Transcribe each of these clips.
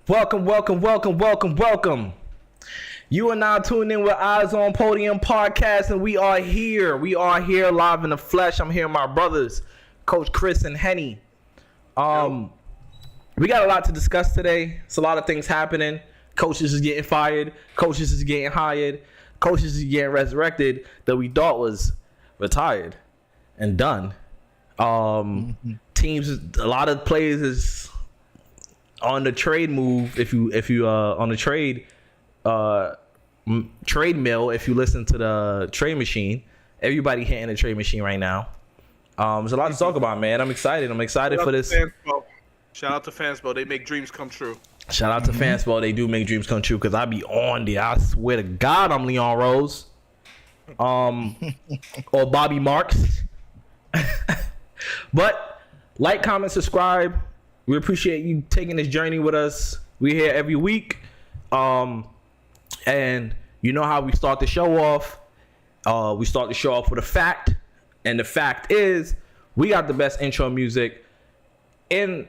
Welcome. You are now tuned in with Eyesonpodium podcast, and we are here. We are here live in the flesh. I'm here with my brothers, Coach Chris and Henny. We got a lot to discuss today. It's a lot of things happening. Coaches is getting fired. Coaches is getting hired. Coaches is getting resurrected that we thought was retired and done. Teams, a lot of players is on the trade move. If you on the trade mill, if you listen to the trade machine, everybody hitting the trade machine right now. There's a lot to talk about, man. I'm excited for this. Shout out to Fanspo. They make dreams come true. Shout out to Fanspo. They do make dreams come true, because I be on there. I swear to God, I'm Leon Rose, or Bobby Marks. But like, comment, subscribe. We appreciate you taking this journey with us. We're here every week. And you know how we start the show off. We start the show off with a fact. And the fact is, we got the best intro music in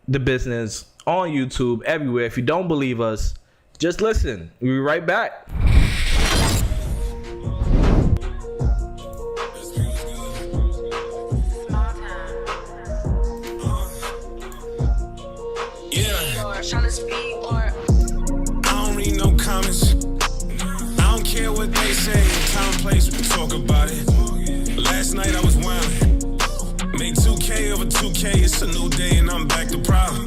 the business, on YouTube, everywhere. If you don't believe us, just listen. We'll be right back. Place we talk about it. Last night I was wildin'. Made 2K over 2K. It's a new day and I'm back to problem.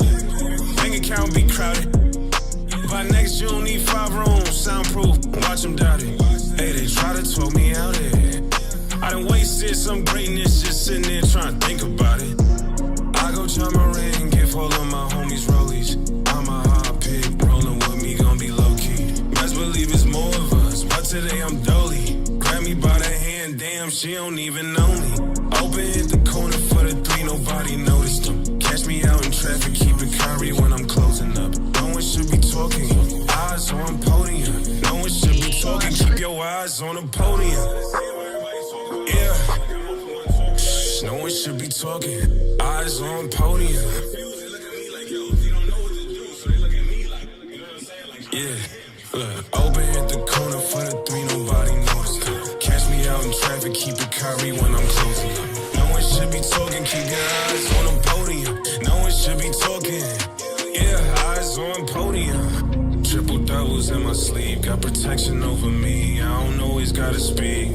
Bank account be crowded. By next June need 5 rooms, soundproof. Watch them doubt it. Hey, they try to talk me out it. I done wasted some greatness just sitting there trying to think about it. I go jump a ring, give all of my homies rollies. I'm a hot pig, rolling with me, gon' be low key. Best believe it's more of us, but today I'm dolly. Grab me by the hand, damn, she don't even know me. Open hit the corner for the 3, nobody noticed them. Catch me out in traffic, keep it Kyrie when I'm closing up. No one should be talking, eyes on podium. No one should be talking, keep your eyes on the podium. Yeah, shh, no one should be talking, eyes on podium. Yeah, look, open hit the corner for the 3, nobody noticed them. Out in traffic, keep it Kyrie when I'm closing up. No one should be talking, keep your eyes on the podium. No one should be talking, yeah, eyes on podium. Triple doubles in my sleeve, got protection over me. I don't always gotta speak,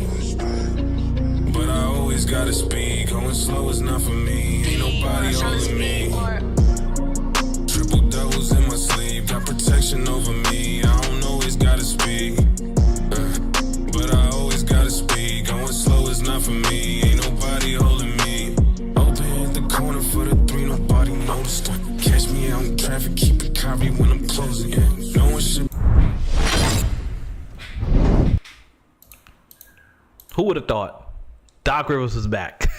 but I always gotta speak. Going slow is not for me, ain't nobody holding me. Triple doubles in my sleeve, got protection over me. I don't always gotta speak, but I always gotta speak. Going slow is not for me, ain't nobody holding me. Open hit the corner for the 3, nobody noticed them. Catch me out in traffic, keep it Kyrie when I'm closing it. No one should. Who would have thought Doc Rivers was back?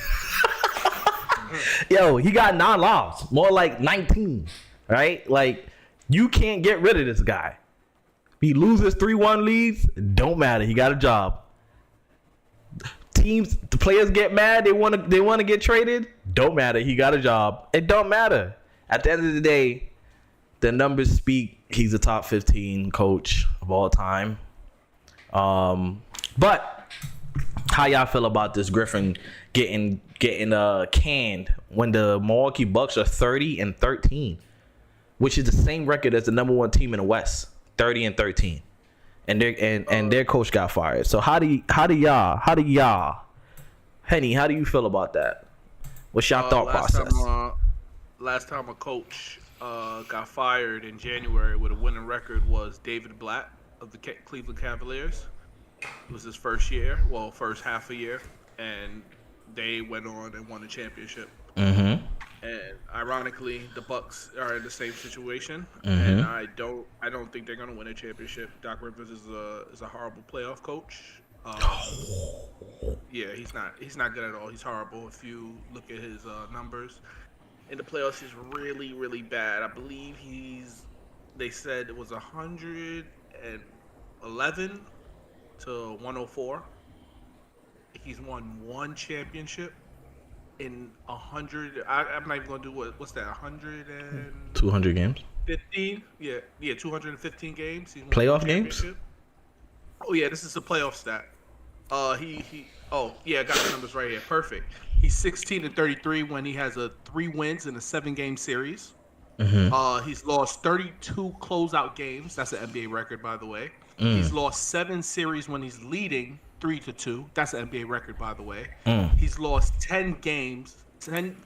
Yo, he got 9 losses, more like 19, right? Like, you can't get rid of this guy. He loses 3-1 leads, don't matter. He got a job. Teams, the players get mad. They want to get traded. Don't matter. He got a job. It don't matter. At the end of the day, the numbers speak. He's a top 15 coach of all time. But how y'all feel about this Griffin getting canned when the Milwaukee Bucks are 30-13, which is the same record as the number 1 team in the West, 30-13, and their coach got fired. So how do y'all, Henny, how do you feel about that? What's your thought process? Last time a coach got fired in January with a winning record was David Blatt of the Cleveland Cavaliers. It was his first half a year, and they went on and won a championship. Mm-hmm. And ironically, the Bucks are in the same situation, and I don't think they're gonna win a championship. Doc Rivers is a horrible playoff coach. Yeah, he's not good at all. He's horrible. If you look at his numbers in the playoffs, he's really, really bad. I believe they said it was 111 to 104. He's won 1 championship in 100. I'm not even gonna do what's that? 100 and 200 games. 15. Yeah, 215 games. He won Playoff one games? championship. Oh yeah, this is a playoff stat. He. Oh yeah, I got the numbers right here. Perfect. He's 16-33 when he has 3 wins in a 7-game series. He's lost 32 closeout games. That's an NBA record, by the way. He's lost 7 series when he's leading 3-2. That's an NBA record, by the way. He's lost 10 games, 10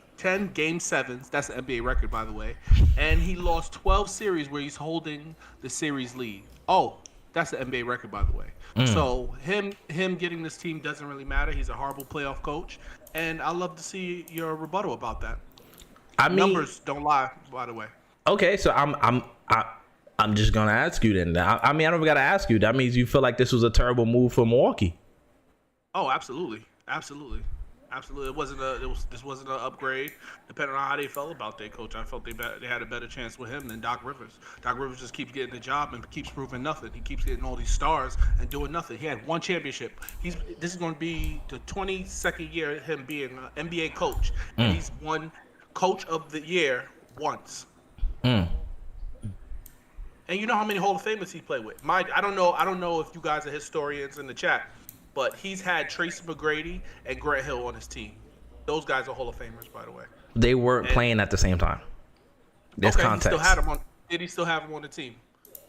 game 7s. That's an NBA record, by the way. And he lost 12 series where he's holding the series lead. Oh, that's an NBA record, by the way. So him getting this team doesn't really matter. He's a horrible playoff coach, and I love to see your rebuttal about that. I mean, numbers don't lie, by the way. Okay, so I'm just gonna ask you then. I mean, I don't even gotta ask you. That means you feel like this was a terrible move for Milwaukee. Oh, absolutely. This wasn't an upgrade. Depending on how they felt about their coach, I felt they had a better chance with him than Doc Rivers. Doc Rivers just keeps getting the job and keeps proving nothing. He keeps getting all these stars and doing nothing. He had 1 championship. This is going to be the 22nd year of him being an NBA coach, and he's won Coach of the Year once. And you know how many Hall of Famers he played with? I don't know if you guys are historians in the chat, but he's had Tracy McGrady and Grant Hill on his team. Those guys are Hall of Famers, by the way. They weren't playing at the same time. There's context. He still had him on. Did he still have him on the team?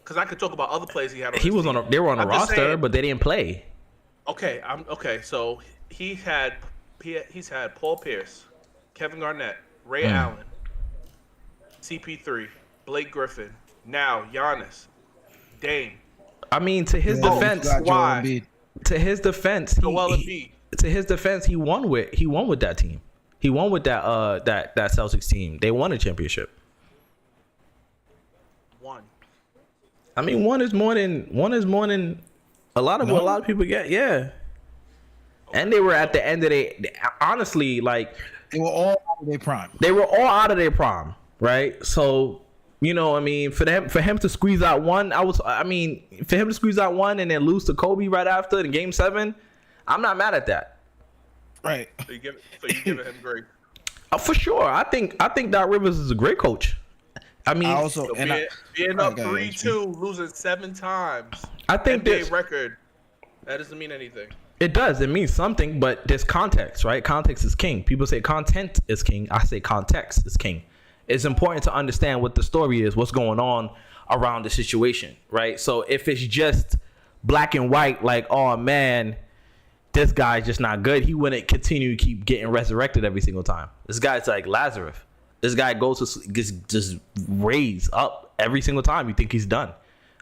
Because I could talk about other players he had on. He was team. They were on the roster, saying, but they didn't play. Okay, So he's had Paul Pierce, Kevin Garnett, Ray Allen, CP3, Blake Griffin. Now Giannis, Dame. I mean, to his defense, why? To his defense, he won with that team. He won with that Celtics team. They won a championship. One. I mean, one is more than a lot of people get. Yeah. And they were at the end of honestly, like, they were all out of their prime. They were all out of their prime, right? So, you know, I mean, for him to squeeze out one, for him to squeeze out one and then lose to Kobe right after in Game 7, I'm not mad at that. Right. So you giving him grace. For sure. I think Doc Rivers is a great coach. I mean, being up 3-2, losing 7 times. I think NBA record. That doesn't mean anything. It does. It means something, but there's context, right? Context is king. People say content is king. I say context is king. It's important to understand what the story is, what's going on around the situation, right? So if it's just black and white, like, oh man, this guy's just not good, he wouldn't continue to keep getting resurrected every single time. This guy's like Lazarus. This guy goes to just raise up every single time. You think he's done.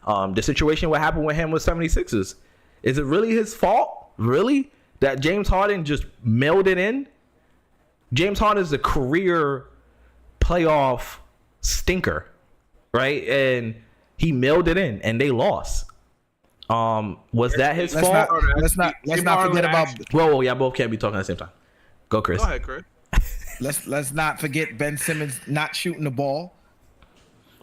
The situation, what happened with him with 76ers, is it really his fault? Really? That James Harden just mailed it in? James Harden is a career playoff stinker, right? And he mailed it in, and they lost. Was that his fault? Let's not forget about. Whoa, y'all both can't be talking at the same time. Go, Chris. Go ahead, Chris. Let's not forget Ben Simmons not shooting the ball.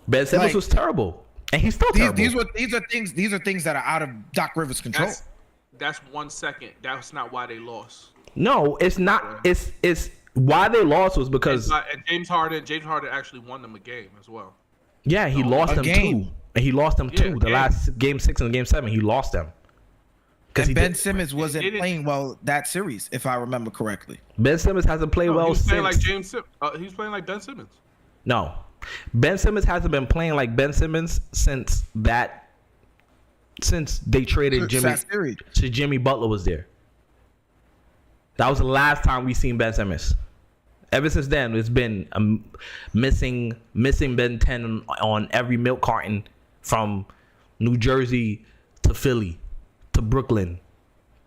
Ben Simmons was terrible, and he's still terrible. These are things that are out of Doc Rivers' control. That's 1 second. That's not why they lost. No, it's not. It's why they lost was because and James Harden actually won them a game as well. Yeah, he lost them too. And he lost them too. The last Game 6 and Game 7, he lost them. Because Ben Simmons wasn't playing well that series, if I remember correctly. Ben Simmons hasn't played well since. He's playing like Ben Simmons. No, Ben Simmons hasn't been playing like Ben Simmons since they traded Jimmy Butler was there. That was the last time we seen Ben Simmons. Ever since then, it's been missing Ben 10 on every milk carton from New Jersey to Philly to Brooklyn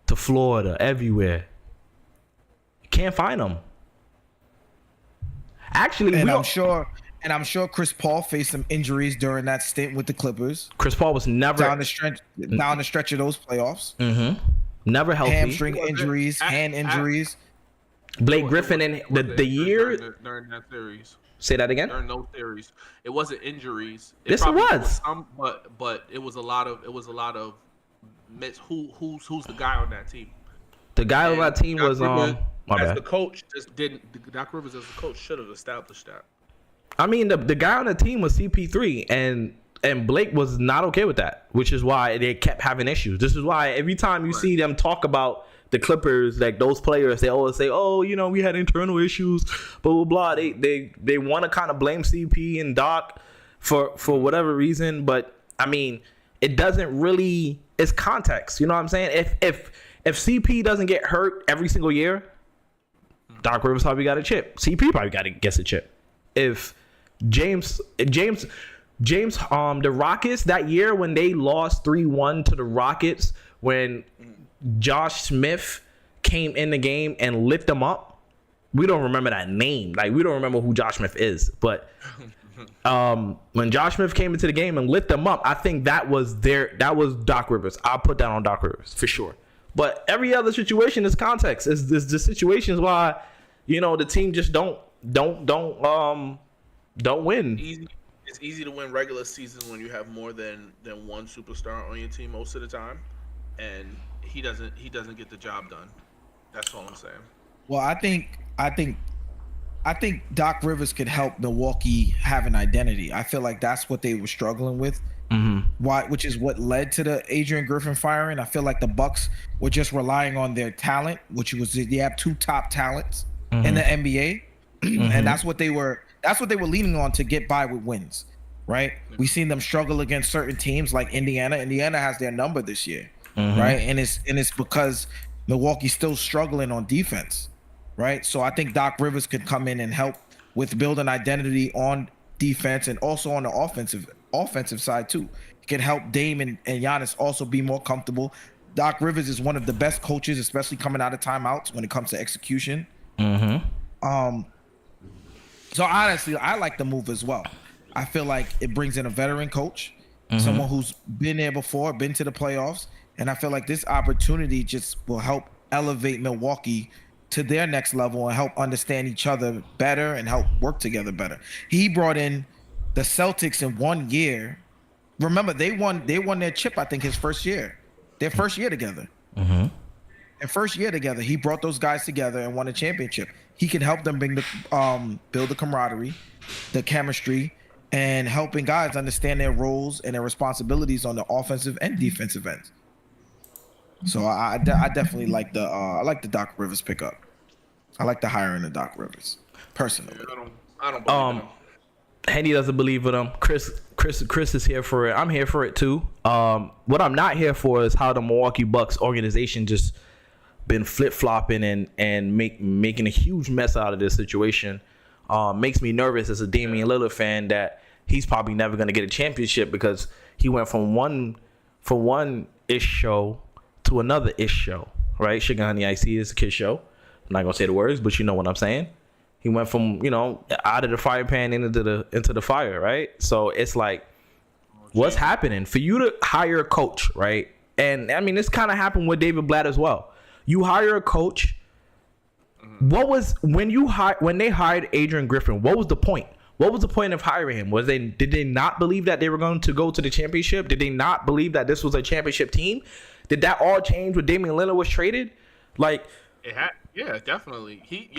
to Florida, everywhere. You can't find him. Actually, I'm sure Chris Paul faced some injuries during that stint with the Clippers. Chris Paul was never down the stretch of those playoffs. Mm-hmm. Never healthy. Hamstring injuries, hand injuries. Blake Griffin in the year during that series. Say that again. During those series, it wasn't injuries. Yes, it was. Some, but it was a lot of who's the guy on that team. The guy on that team was the coach just didn't. Doc Rivers as the coach should have established that. I mean, the guy on the team was CP3, and Blake was not okay with that, which is why they kept having issues. This is why every time you see them talk about the Clippers, like those players, they always say, "Oh, you know, we had internal issues, blah blah blah." They want to kind of blame CP and Doc for whatever reason, but I mean, it doesn't really. It's context, you know what I'm saying? If CP doesn't get hurt every single year, Doc Rivers probably got a chip. CP probably gets a chip. If James, the Rockets that year when they lost 3-1 to the Rockets, when Josh Smith came in the game and lit them up. We don't remember that name. Like, we don't remember who Josh Smith is. But when Josh Smith came into the game and lit them up, I think that was Doc Rivers. I'll put that on Doc Rivers for sure. But every other situation is context. It's the situations why, you know, the team just don't win. It's easy to win regular season when you have more than one superstar on your team most of the time, and he doesn't get the job done. That's all I'm saying. Well, I think Doc Rivers could help Milwaukee have an identity. I feel like that's what they were struggling with. Which is what led to the Adrian Griffin firing. I feel like the Bucks were just relying on their talent, which was they have two top talents in the NBA, and that's what they were leaning on to get by with wins. Right? We seen them struggle against certain teams like Indiana. Indiana has their number this year, right? And it's because Milwaukee's still struggling on defense, right? So I think Doc Rivers could come in and help with building identity on defense and also on the offensive side too. He can help Dame and Giannis also be more comfortable. Doc Rivers is one of the best coaches, especially coming out of timeouts when it comes to execution. So honestly, I like the move as well. I feel like it brings in a veteran coach, someone who's been there before, been to the playoffs, and I feel like this opportunity just will help elevate Milwaukee to their next level and help understand each other better and help work together better. He brought in the Celtics in 1 year. Remember, they won their chip, I think, his first year. Their first year together. Their first year together, he brought those guys together and won a championship. He can help them build the camaraderie, the chemistry, and helping guys understand their roles and their responsibilities on the offensive and defensive ends. So I definitely like the Doc Rivers pickup. I like the hiring of Doc Rivers personally. I don't believe in him. Henny doesn't believe in him. Chris is here for it. I'm here for it too. What I'm not here for is how the Milwaukee Bucks organization just been flip-flopping and making a huge mess out of this situation. Makes me nervous as a Damian Lillard fan that he's probably never going to get a championship because he went from one ish show to another ish show, right? Sugar Honey Ice is a kid show. I'm not going to say the words, but you know what I'm saying. He went from, you know, out of the fire pan into the fire, right? So it's like, what's happening? For you to hire a coach, right? And I mean, this kind of happened with David Blatt as well. You hire a coach. What was when they hired Adrian Griffin? What was the point? What was the point of hiring him? Did they not believe that they were going to go to the championship? Did they not believe that this was a championship team? Did that all change when Damian Lillard was traded? Like, yeah, definitely.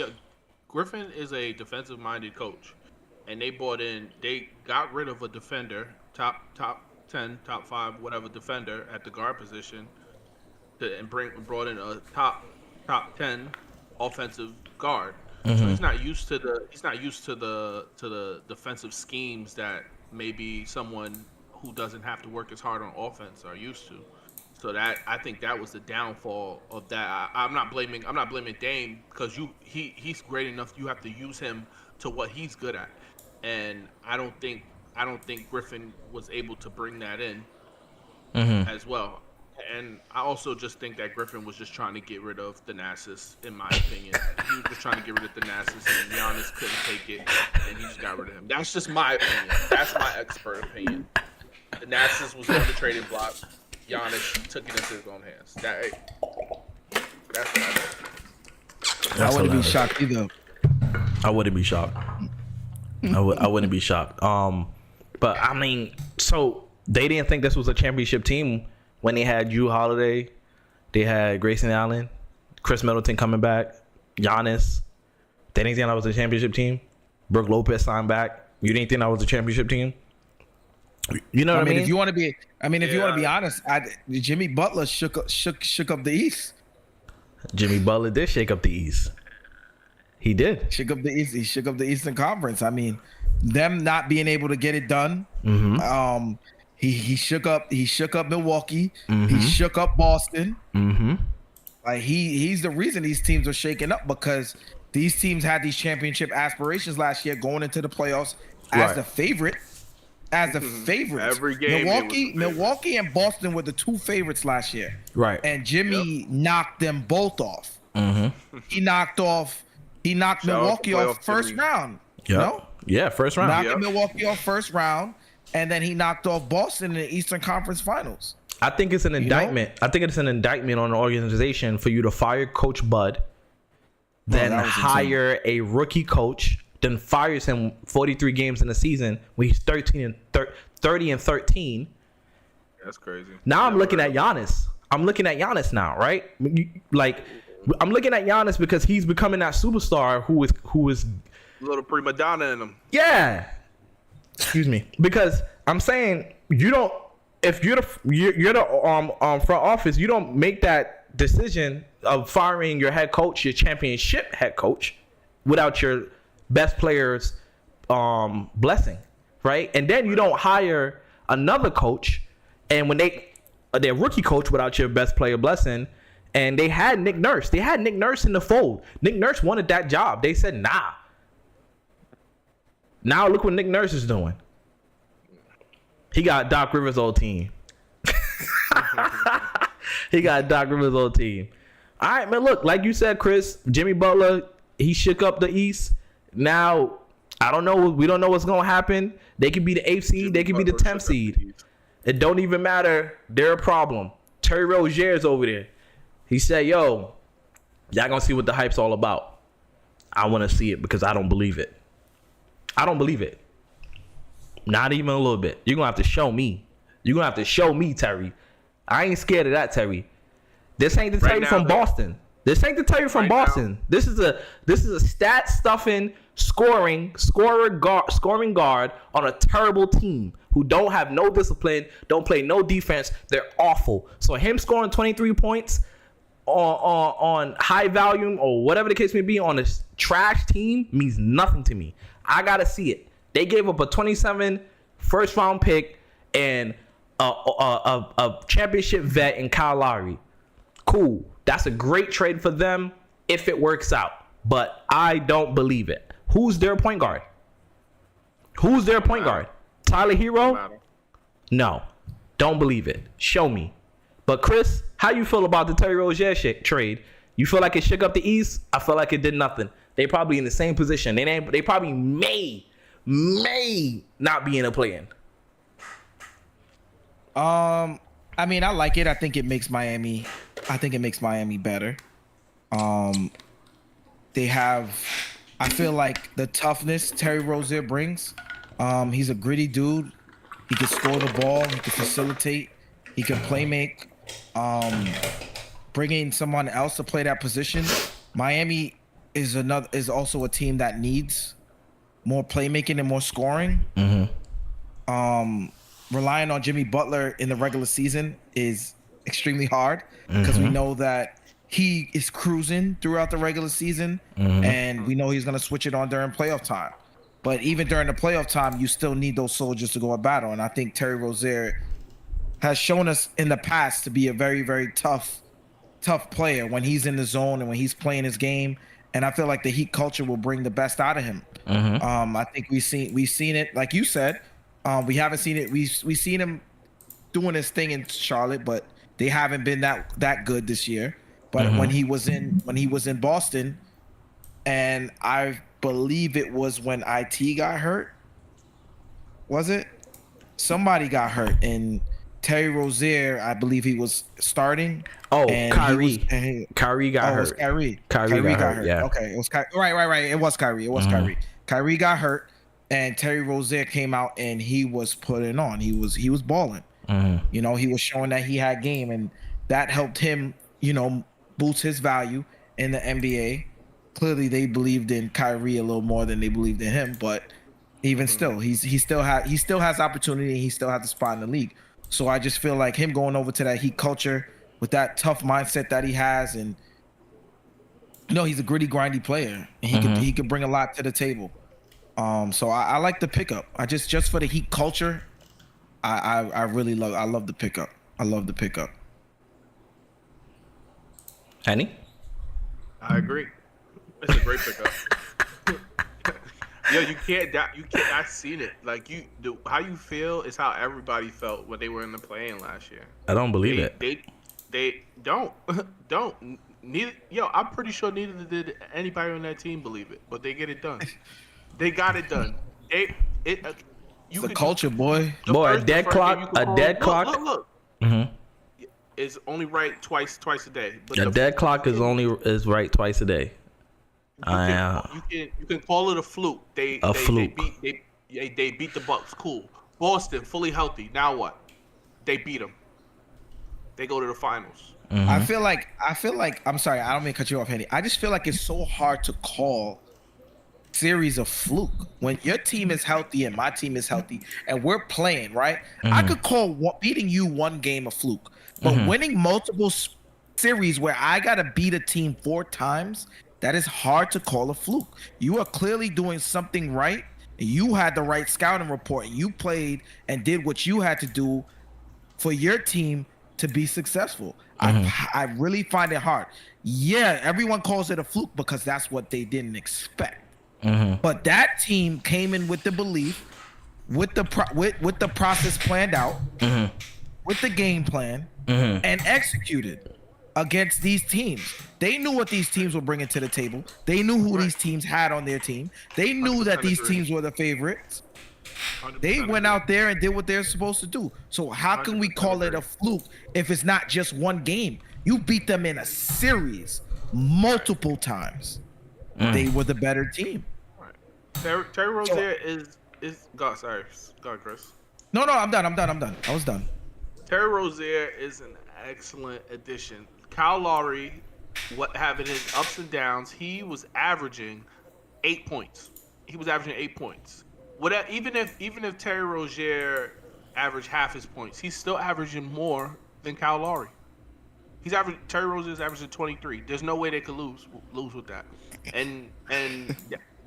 Griffin is a defensive-minded coach, and they got rid of a defender, top 10, top 5, whatever defender at the guard position, and brought in a top 10 offensive guard. So he's not used to the defensive schemes that maybe someone who doesn't have to work as hard on offense are used to. So that I think that was the downfall of that. I'm not blaming Dame because he's great enough. You have to use him to what he's good at, and I don't think Griffin was able to bring that in as well. And I also just think that Griffin was just trying to get rid of Thanasis, in my opinion. He was just trying to get rid of Thanasis, and Giannis couldn't take it, and he just got rid of him. That's just my opinion. That's my expert opinion. Thanasis was on the trading block. Giannis took it into his own hands. That's what I think. I wouldn't be shocked either. I wouldn't be shocked. I wouldn't be shocked. But I mean, so they didn't think this was a championship team when they had Jrue Holiday, they had Grayson Allen, Chris Middleton coming back, Giannis. They didn't think that was a championship team. Brook Lopez signed back. You didn't think that was a championship team? You know what I mean? If you want to be, if you want to be Yeah. honest, Jimmy Butler shook up the East. Jimmy Butler did shake up the East. He did. Shook up the East. He shook up the Eastern Conference. I mean, them not being able to get it done. Mm-hmm. He shook up Milwaukee. Mm-hmm. He shook up Boston. Mm-hmm. Like he's the reason these teams are shaking up, because these teams had these championship aspirations last year, going into the playoffs as Right. the favorite. As the favorites. Every game they was the favorite. Milwaukee and Boston were the two favorites last year. Right. And Jimmy knocked them both off. Mm-hmm. He knocked Shout Milwaukee out to off playoff first Jimmy. round. Yeah. No? Yeah, first round. Knocking Yep. Milwaukee off first round, and then he knocked off Boston in the Eastern Conference Finals. I think it's an indictment. I think it's an indictment on the organization for you to fire Coach Bud, then that was hire a rookie coach, then fires him 43 games in the season when he's 30 and 13. That's crazy. Now I'm Never looking heard at Giannis. I'm looking at Giannis now, right? Like, I'm looking at Giannis because he's becoming that superstar who is a little prima donna in them. yeah. Excuse me. Because I'm saying you don't. If you're the front office, you don't make that decision of firing your head coach, your championship head coach, without your best players' blessing, right? And then you don't hire another coach, and when their rookie coach without your best player blessing, and they had Nick Nurse. They had Nick Nurse in the fold. Nick Nurse wanted that job. They said nah. Now look what Nick Nurse is doing. He got Doc Rivers' old team. He got Doc Rivers' old team. All right, man. Look, like you said, Chris, Jimmy Butler, he shook up the East. Now, I don't know. We don't know what's gonna happen. They could be the 8th seed. They could be the 10th seed. It don't even matter. They're a problem. Terry Rozier's over there. He said, "Yo, y'all gonna see what the hype's all about." I want to see it because I don't believe it. I don't believe it. Not even a little bit. You're going to have to show me. You're going to have to show me, Terry. I ain't scared of that, Terry. This ain't the Terry from Boston. This ain't the Terry from Boston. This is a stat stuffing scoring guard on a terrible team who don't have no discipline, don't play no defense. They're awful. So him scoring 23 points on high volume or whatever the case may be on a trash team means nothing to me. I gotta see it. They gave up a 27 first round pick and a championship vet in Kyle Lowry. Cool. That's a great trade for them if it works out. But I don't believe it. Who's their point guard? Who's their point guard? Tyler Hero? No. Don't believe it. Show me. But Chris, how you feel about the Terry Rozier trade? You feel like it shook up the East? I feel like it did nothing. They probably in the same position. They probably may not be in a play-in. I mean, I like it. I think it makes Miami better. They have, I feel like the toughness Terry Rozier brings. He's a gritty dude. He can score the ball. He can facilitate. He can play make. Bringing someone else to play that position. Miami is also a team that needs more playmaking and more scoring. Mm-hmm. Relying on Jimmy Butler in the regular season is extremely hard because we know that he is cruising throughout the regular season, and we know he's going to switch it on during playoff time. But even during the playoff time, you still need those soldiers to go at battle. And I think Terry Rozier has shown us in the past to be a very, very tough player when he's in the zone and when he's playing his game. And I feel like the Heat culture will bring the best out of him. I think we've seen it, like you said. We haven't seen it. We've seen him doing his thing in Charlotte, but they haven't been that good this year. But when he was in Boston, and I believe it was when IT got hurt. Was it? Somebody got hurt, and Terry Rozier, I believe he was starting. Oh, and Kyrie. Kyrie got hurt. It was Kyrie. Kyrie got hurt. Yeah. Okay, it was Kyrie. Right. It was Kyrie. Kyrie. Kyrie got hurt, and Terry Rozier came out and he was putting on. He was balling. You know, he was showing that he had game, and that helped him, boost his value in the NBA. Clearly, they believed in Kyrie a little more than they believed in him, but Even still, he still has opportunity. He still has a spot in the league. So I just feel like him going over to that Heat culture with that tough mindset that he has, and he's a gritty, grindy player, and he could bring a lot to the table. So I like the pickup. I just for the Heat culture, I really love the pickup. I love the pickup. Henny? I agree. It's a great pickup. Yo, you can't. I've seen it. Like how you feel is how everybody felt when they were in the play-in last year. I don't believe it. They don't. Neither. Yo, I'm pretty sure neither did anybody on that team believe it, but they get it done. They got it done. It's the culture, boy. A dead clock. Look. Is only right twice a day. But a dead clock is right twice a day. You can call it a fluke. They beat the Bucks. Cool. Boston fully healthy. Now what? They beat them. They go to the finals. Mm-hmm. I feel like I'm sorry, I don't mean to cut you off, Henny. I just feel like it's so hard to call series of fluke when your team is healthy and my team is healthy and we're playing, right? I could call beating you one game a fluke, but winning multiple series where I gotta beat a team 4 times, that is hard to call a fluke. You are clearly doing something right. You had the right scouting report. You played and did what you had to do for your team to be successful. I really find it hard. Yeah, everyone calls it a fluke because that's what they didn't expect. But that team came in with the belief, with the process planned out, with the game plan, and executed against these teams. They knew what these teams were bringing to the table. They knew who these teams had on their team. They knew that these teams were the favorites. They went out there and did what they're supposed to do. So how can we call it a fluke if it's not just one game? You beat them in a series multiple times. They were the better team. Right. Terry Rozier is God. Sorry, go ahead, Chris. No, I'm done. I was done. Terry Rozier is an excellent addition. Kyle Lowry, having his ups and downs, he was averaging 8 points. Even if Terry Rozier averaged half his points, he's still averaging more than Kyle Lowry. Terry Rozier's averaging 23. There's no way they could lose with that. And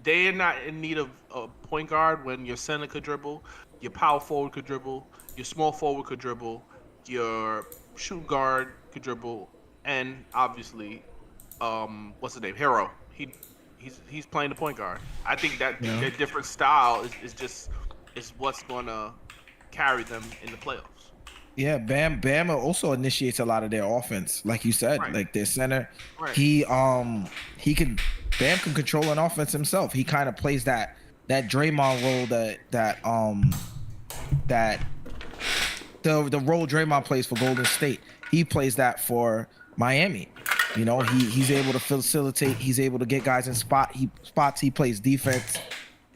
they are not in need of a point guard when your center could dribble, your power forward could dribble, your small forward could dribble, your shooting guard could dribble, and obviously, what's his name? Hero. He's playing the point guard. I think that their different style is what's gonna carry them in the playoffs. Yeah, Bam also initiates a lot of their offense, like you said, like their center. Right. Bam can control an offense himself. He kind of plays that Draymond role that the role Draymond plays for Golden State. He plays that for Miami. He's able to facilitate. He's able to get guys in spots. He plays defense.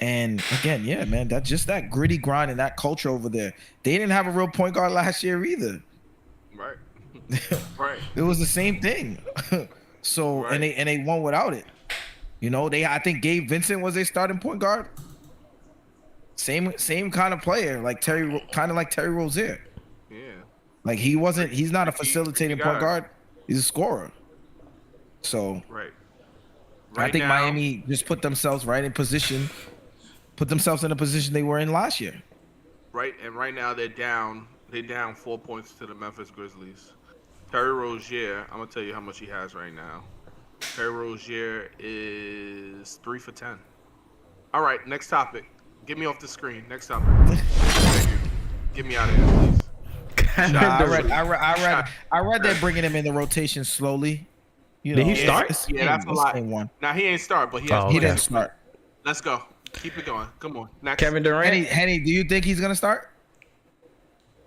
And again, yeah, man, that's just that gritty grind and that culture over there. They didn't have a real point guard last year either. Right. Right. It was the same thing. So and they won without it. I think Gabe Vincent was their starting point guard. Same kind of player, kind of like Terry Rozier. Yeah. Like he's not a facilitating point guard. He's a scorer. So I think now, Miami just put themselves in a position they were in last year. Right, and right now they're down 4 points to the Memphis Grizzlies. Terry Rozier, I'm gonna tell you how much he has right now. Terry Rozier is 3 for 10. All right, next topic. Get me off the screen. Next topic. Thank you. Get me out of here, please. I read they're bringing him in the rotation slowly. Did he start? Yeah, that's a lot. Now he ain't start, but he didn't start. Let's go. Keep it going. Come on. Next. Kevin Durant. Henny, do you think he's gonna start?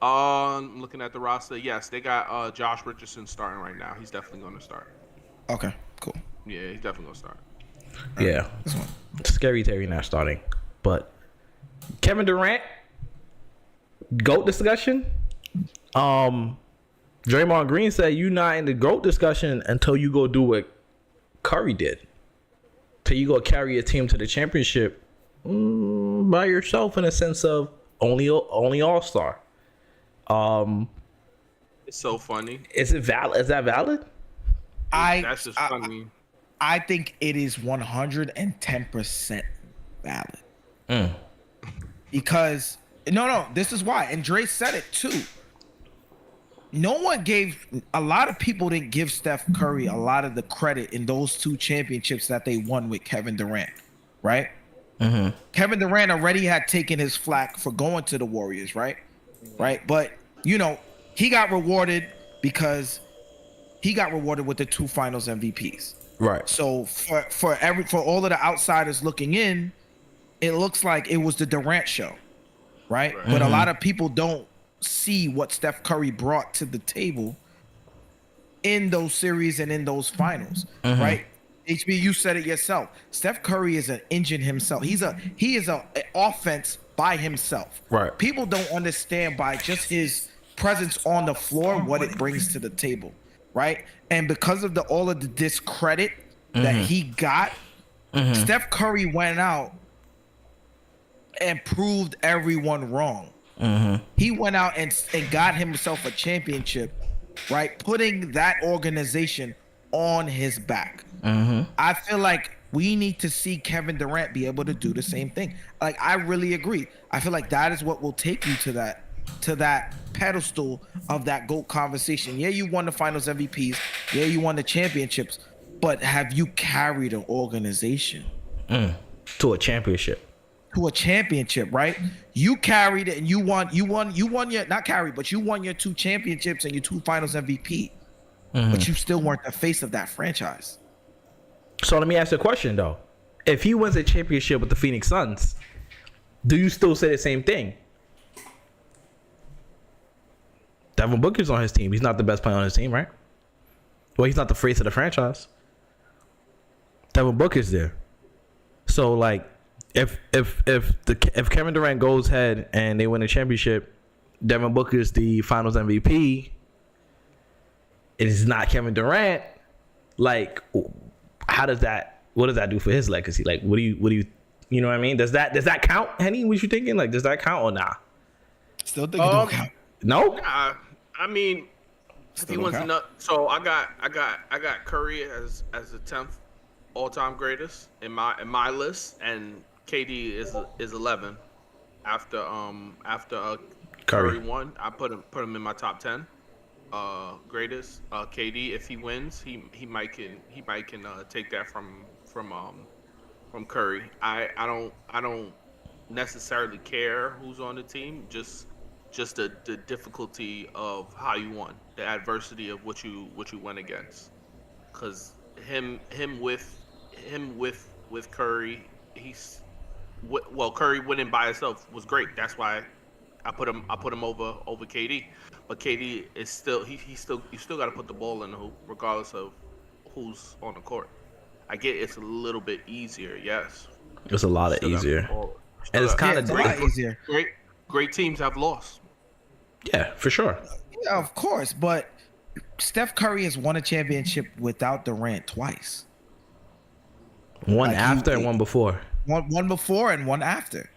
Looking at the roster, yes, they got Josh Richardson starting right now. He's definitely going to start. Okay, cool. Yeah, he's definitely going to start. Yeah, scary Terry not starting, but Kevin Durant, GOAT discussion. Draymond Green said you're not in the GOAT discussion until you go do what Curry did. Till you go carry your team to the championship by yourself in a sense of only all-star. It's so funny. Is it valid? Is that valid? That's just funny. I think it is 110% valid. Because no, this is why. And Dre said it too. A lot of people didn't give Steph Curry a lot of the credit in those 2 championships that they won with Kevin Durant, right? Kevin Durant already had taken his flack for going to the Warriors, right? Right. But, he got rewarded because he got rewarded with the 2 finals MVPs. Right. So for all of the outsiders looking in, it looks like it was the Durant show, right? But a lot of people don't see what Steph Curry brought to the table in those series and in those finals, right? HB, you said it yourself. Steph Curry is an engine himself. He is an offense by himself. Right. People don't understand by just his presence on the floor what it brings to the table, right? And because of all of the discredit that he got, Steph Curry went out and proved everyone wrong. He went out and got himself a championship, right? Putting that organization on his back. I feel like we need to see Kevin Durant be able to do the same thing. Like, I really agree. I feel like that is what will take you to that pedestal of that GOAT conversation. Yeah, you won the finals MVPs. Yeah, you won the championships. But have you carried an organization to a championship? To a championship, right? You carried it and you won your, not carried, but you won your 2 championships and your 2 finals MVP. But you still weren't the face of that franchise. So let me ask you a question though. If he wins a championship with the Phoenix Suns, do you still say the same thing? Devin Booker's on his team. He's not the best player on his team, right? Well, he's not the face of the franchise. Devin Booker's there. So like, if Kevin Durant goes ahead and they win a championship, Devin Booker's the Finals MVP. It is not Kevin Durant. Like, what does that do for his legacy? Like, what do you know what I mean? Does that count, Henny? What you thinking? Like, does that count or nah? Still think it don't count. No. I mean, if he wins enough. So I got Curry as the 10th all-time greatest in my list, and KD is 11 after Curry won. I put him in my top 10 greatest. KD, if he wins, he might can take that from Curry. I don't necessarily care who's on the team, just the difficulty of how you won, the adversity of what you went against. Because him with Curry, Curry winning by himself was great. That's why I put him over KD. But KD is still you still got to put the ball in the hoop regardless of who's on the court. I get it's a little bit easier, yes. It's a lot of easier, and it's kind of a lot easier. Great teams have lost. Yeah, for sure. Yeah, of course, but Steph Curry has won a championship without Durant twice. One after and one before. One before and one after.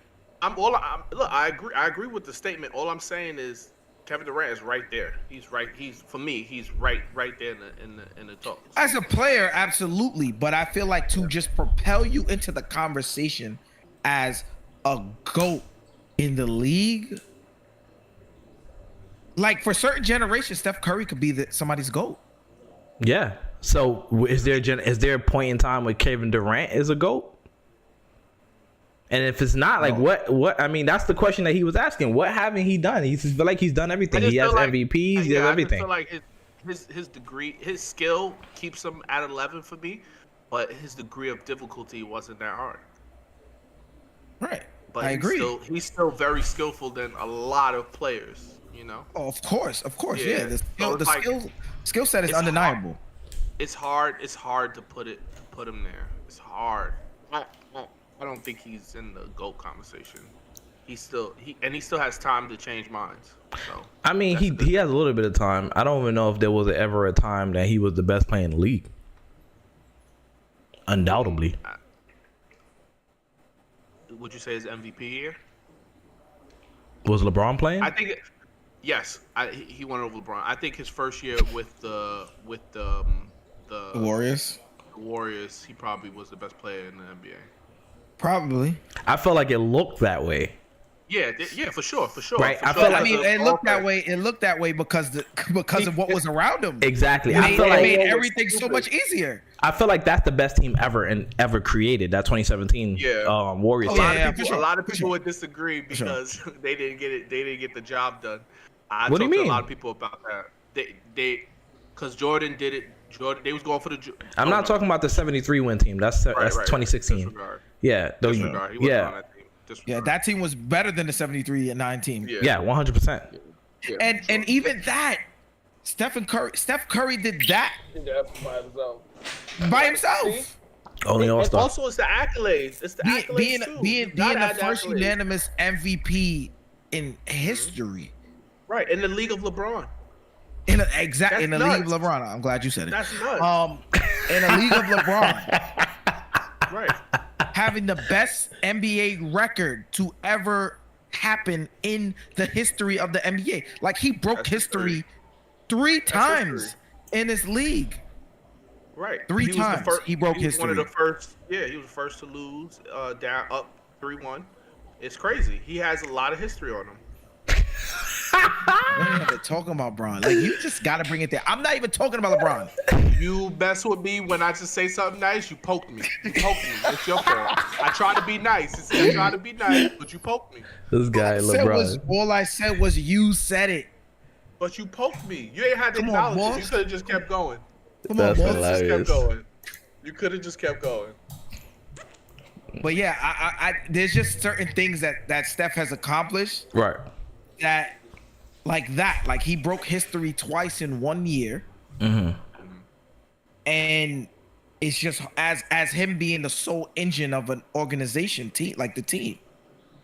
I agree with the statement. All I'm saying is Kevin Durant is right there. He's right there in the talk. As a player, absolutely, but I feel like to just propel you into the conversation as a GOAT in the league, like for certain generations, Steph Curry could be somebody's GOAT. Yeah. So is there a point in time where Kevin Durant is a GOAT? And if it's not, like, what? I mean, that's the question that he was asking. What haven't he done? He feel like he's done everything. He has MVPs. He has everything. I feel like his degree, his skill keeps him at 11 for me, but his degree of difficulty wasn't that hard. Right. But I agree. He's still very skillful than a lot of players. You know. Oh, of course. Yeah. The skill set is undeniable. It's hard to put him there. It's hard. I don't think he's in the GOAT conversation. He still has time to change minds. So I mean, he has a little bit of time. I don't even know if there was ever a time that he was the best player in the league. Undoubtedly. would you say his MVP year? Was LeBron playing? I think. Yes, he won over LeBron. I think his first year with the Warriors. Warriors, he probably was the best player in the NBA. Probably. I felt like it looked that way. Yeah, for sure. Right, For I sure. feel I like mean, it looked that way. It looked that way because of what was around him. Exactly. It I made, feel it like made everything so much easier. I feel like that's the best team ever created. That 2017 Warriors. A team. lot of people would disagree because they didn't get it. They didn't get the job done. I What do you talked to mean? a lot of people about that. Because Jordan did it. They was going for the. I'm not talking about the 73 win team. That's 2016. Disregard. Yeah, Disregard. He wasn't on that team. Disregard. Yeah, that team was better than the 73-9 team. Yeah, 100%. Yeah, And even that, Steph Curry did that by himself. Only All And Star. also, it's the accolades. It's the accolades too. Being the first unanimous MVP in history. Right, in the league of LeBron. In the That's league of nuts. LeBron. I'm glad you said it. That's nuts. In a league of LeBron, Right. having the best NBA record to ever happen in the history of the NBA. Like he broke That's history three times history. in this league. Right. Three He was the times first- he broke One of history. the first. Yeah, he was the first to lose down up 3-1. It's crazy. He has a lot of history on him. We're not even talking about LeBron. Like you just got to bring it there. I'm not even talking about LeBron. You mess with me when I just say something nice. You poke me. It's your fault. I try to be nice. I try to be nice, but you poked me. This guy, LeBron. All I said was you said it. But you poked me. You ain't had to Come on, acknowledge it. boss. You could have just kept going. Come That's on, boss. hilarious. Just kept going. You could have just kept going. But yeah, I there's just certain things that Steph has accomplished Right. that like he broke history twice in 1 year. And it's just as him being the sole engine of an organization team, like the team.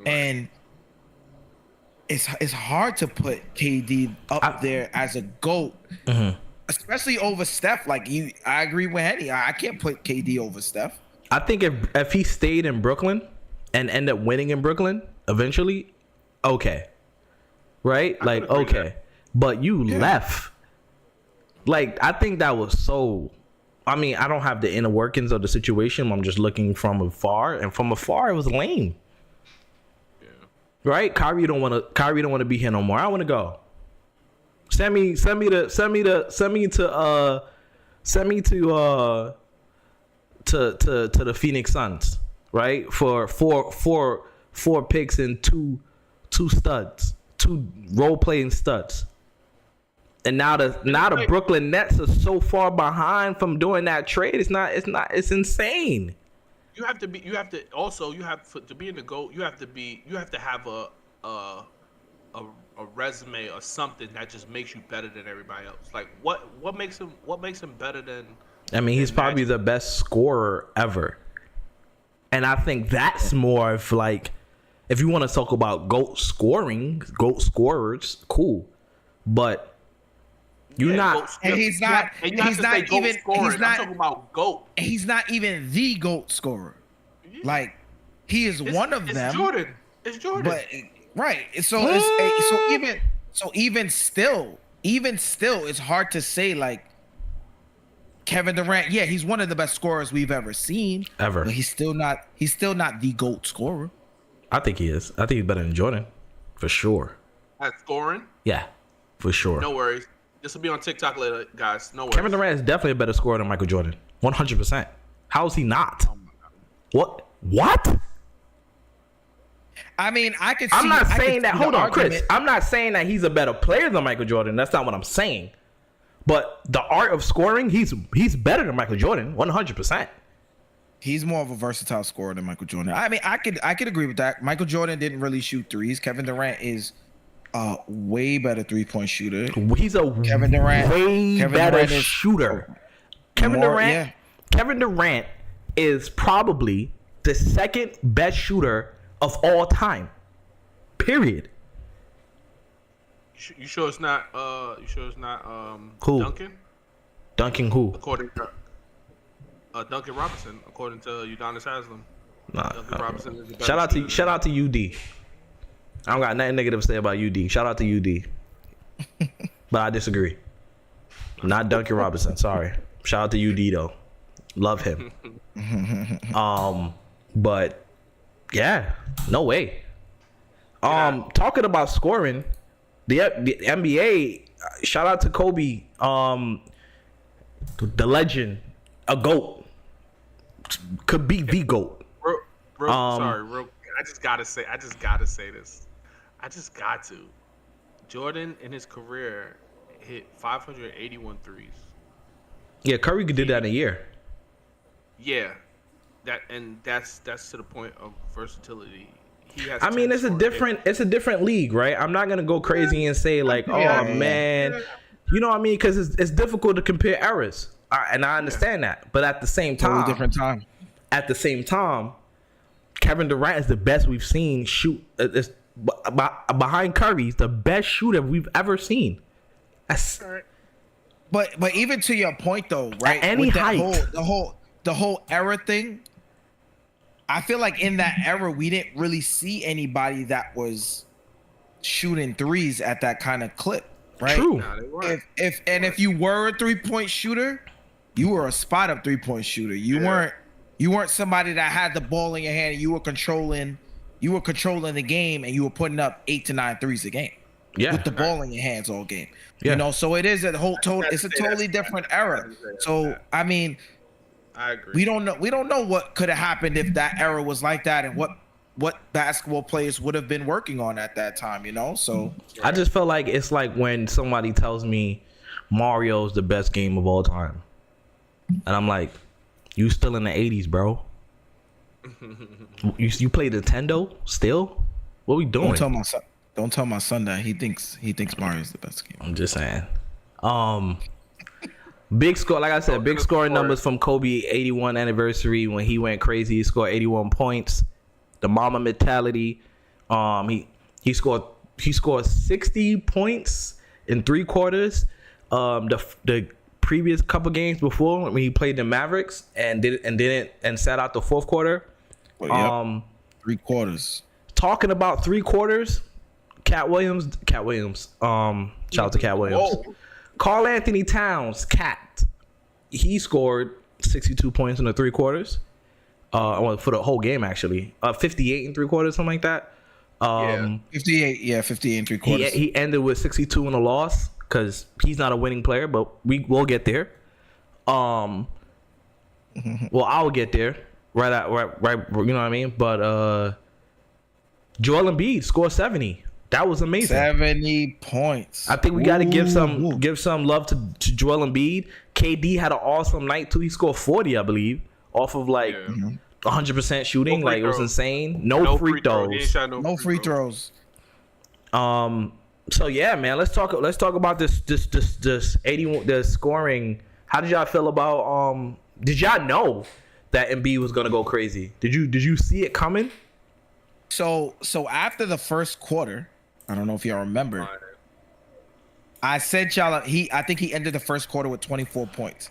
And it's hard to put KD up there as a GOAT. Especially over Steph. Like I agree with Henny. I can't put KD over Steph. I think if he stayed in Brooklyn and ended up winning in Brooklyn eventually, okay. Right? Like, agree with okay. that. But you left. Like, I think that was so. I mean, I don't have the inner workings of the situation. I'm just looking from afar. And from afar, it was lame. Yeah. Right? Kyrie don't want to be here no more. I want to go. Send me to the Phoenix Suns, right? For four picks and two studs, two role playing studs. And now the Brooklyn Nets are so far behind from doing that trade. It's insane. To be in the GOAT, you have to have a resume or something that just makes you better than everybody else. Like what makes him better than? I mean, he's probably the best scorer ever. And I think that's more of like, if you want to talk about GOAT scorers, cool. But you're not. And he's not. And you have He's to not say GOAT even. scoring. He's I'm not. talking about GOAT. He's not even the GOAT scorer. Yeah. Like he is one of them. It's Jordan. But right. So even still, it's hard to say like Kevin Durant. Yeah, he's one of the best scorers we've ever seen. Ever. But he's still not the GOAT scorer. I think he is. I think he's better than Jordan, for sure. At scoring, Yeah, for sure. no worries. This will be on TikTok later, guys. No worries. Kevin Durant is definitely a better scorer than Michael Jordan. 100%. How is he not? Oh my God. What? I mean, I could. See, I'm not I could saying that. see Hold the on, Chris. argument. I'm not saying that he's a better player than Michael Jordan. That's not what I'm saying. But the art of scoring, he's better than Michael Jordan. 100%. He's more of a versatile scorer than Michael Jordan. I mean, I could agree with that. Michael Jordan didn't really shoot threes. Kevin Durant is a way better 3-point shooter. He's a Kevin Durant- way Kevin better Durant is shooter. Kevin Durant is probably the second best shooter of all time. Period. You sure it's not? Who? Duncan? Dunking who? According to Duncan Robinson, according to Udonis Haslem. Duncan Robinson is the better Shout out shooter. to UD. I don't got nothing negative to say about UD. Shout out to UD. But I disagree. Not Duncan Robinson. Sorry. Shout out to UD though. Love him. But yeah, no way. Talking about scoring, the NBA. Shout out to Kobe, the legend, a GOAT. Could be the GOAT. Sorry, I just gotta say this. I just got to. Jordan in his career hit 581 threes. Yeah, Curry did that in a year. Yeah, that's to the point of versatility. He has. I mean, it's a different league, right? I'm not gonna go crazy and say like, man, you know what I mean? Because it's difficult to compare eras, and I understand that. But at the same time, Totally different time. At the same time, Kevin Durant is the best we've seen shoot. Behind Curry, he's the best shooter we've ever seen. That's, But even to your point though, right? At any with that height. the whole era thing. I feel like in that era we didn't really see anybody that was shooting threes at that kind of clip, right? True. Nah, they weren't. If you were a 3-point shooter, you were a spot up 3-point shooter. You weren't somebody that had the ball in your hand and you were controlling the game and you were putting up 8 to 9 threes a game. Yeah. With the ball in your hands all game. Yeah. You know, so it is it's a totally different era. So I mean, I agree. we don't know what could have happened if that era was like that and what basketball players would have been working on at that time, you know? So I just felt like it's like when somebody tells me Mario's the best game of all time. And I'm like, you still in the 80s, bro. You play Nintendo still? What we doing? don't tell my son that he thinks Mario's the best game. I'm just saying. Big score, like I said, big scoring numbers from Kobe 81 anniversary when he went crazy. He scored 81 points. The Mamba mentality. He scored 60 points in 3 quarters. The previous couple games before when he played the Mavericks and sat out the 4th quarter. Well, yep. 3 quarters. Talking about 3 quarters, Cat Williams. Shout out to Cat Williams. Whoa. Karl Anthony Towns, Cat. He scored 62 points in the 3 quarters. For the whole game actually. 58 in 3 quarters, something like that. 58 and 3 quarters. He ended with 62 in a loss because he's not a winning player, but we'll get there. Well, I'll get there. Right, you know what I mean? But Joel Embiid scored 70. That was amazing. 70 points. I think we got to give some love to Joel Embiid. KD had an awesome night too. He scored 40, I believe, off of 100% shooting. It was insane. No free throws. No free throws. So yeah, man, let's talk about this 81 the scoring. How did y'all feel about did y'all know that Embiid was going to go crazy? Did you see it coming? So after the first quarter, I don't know if y'all remember, I said y'all I think he ended the first quarter with 24 points.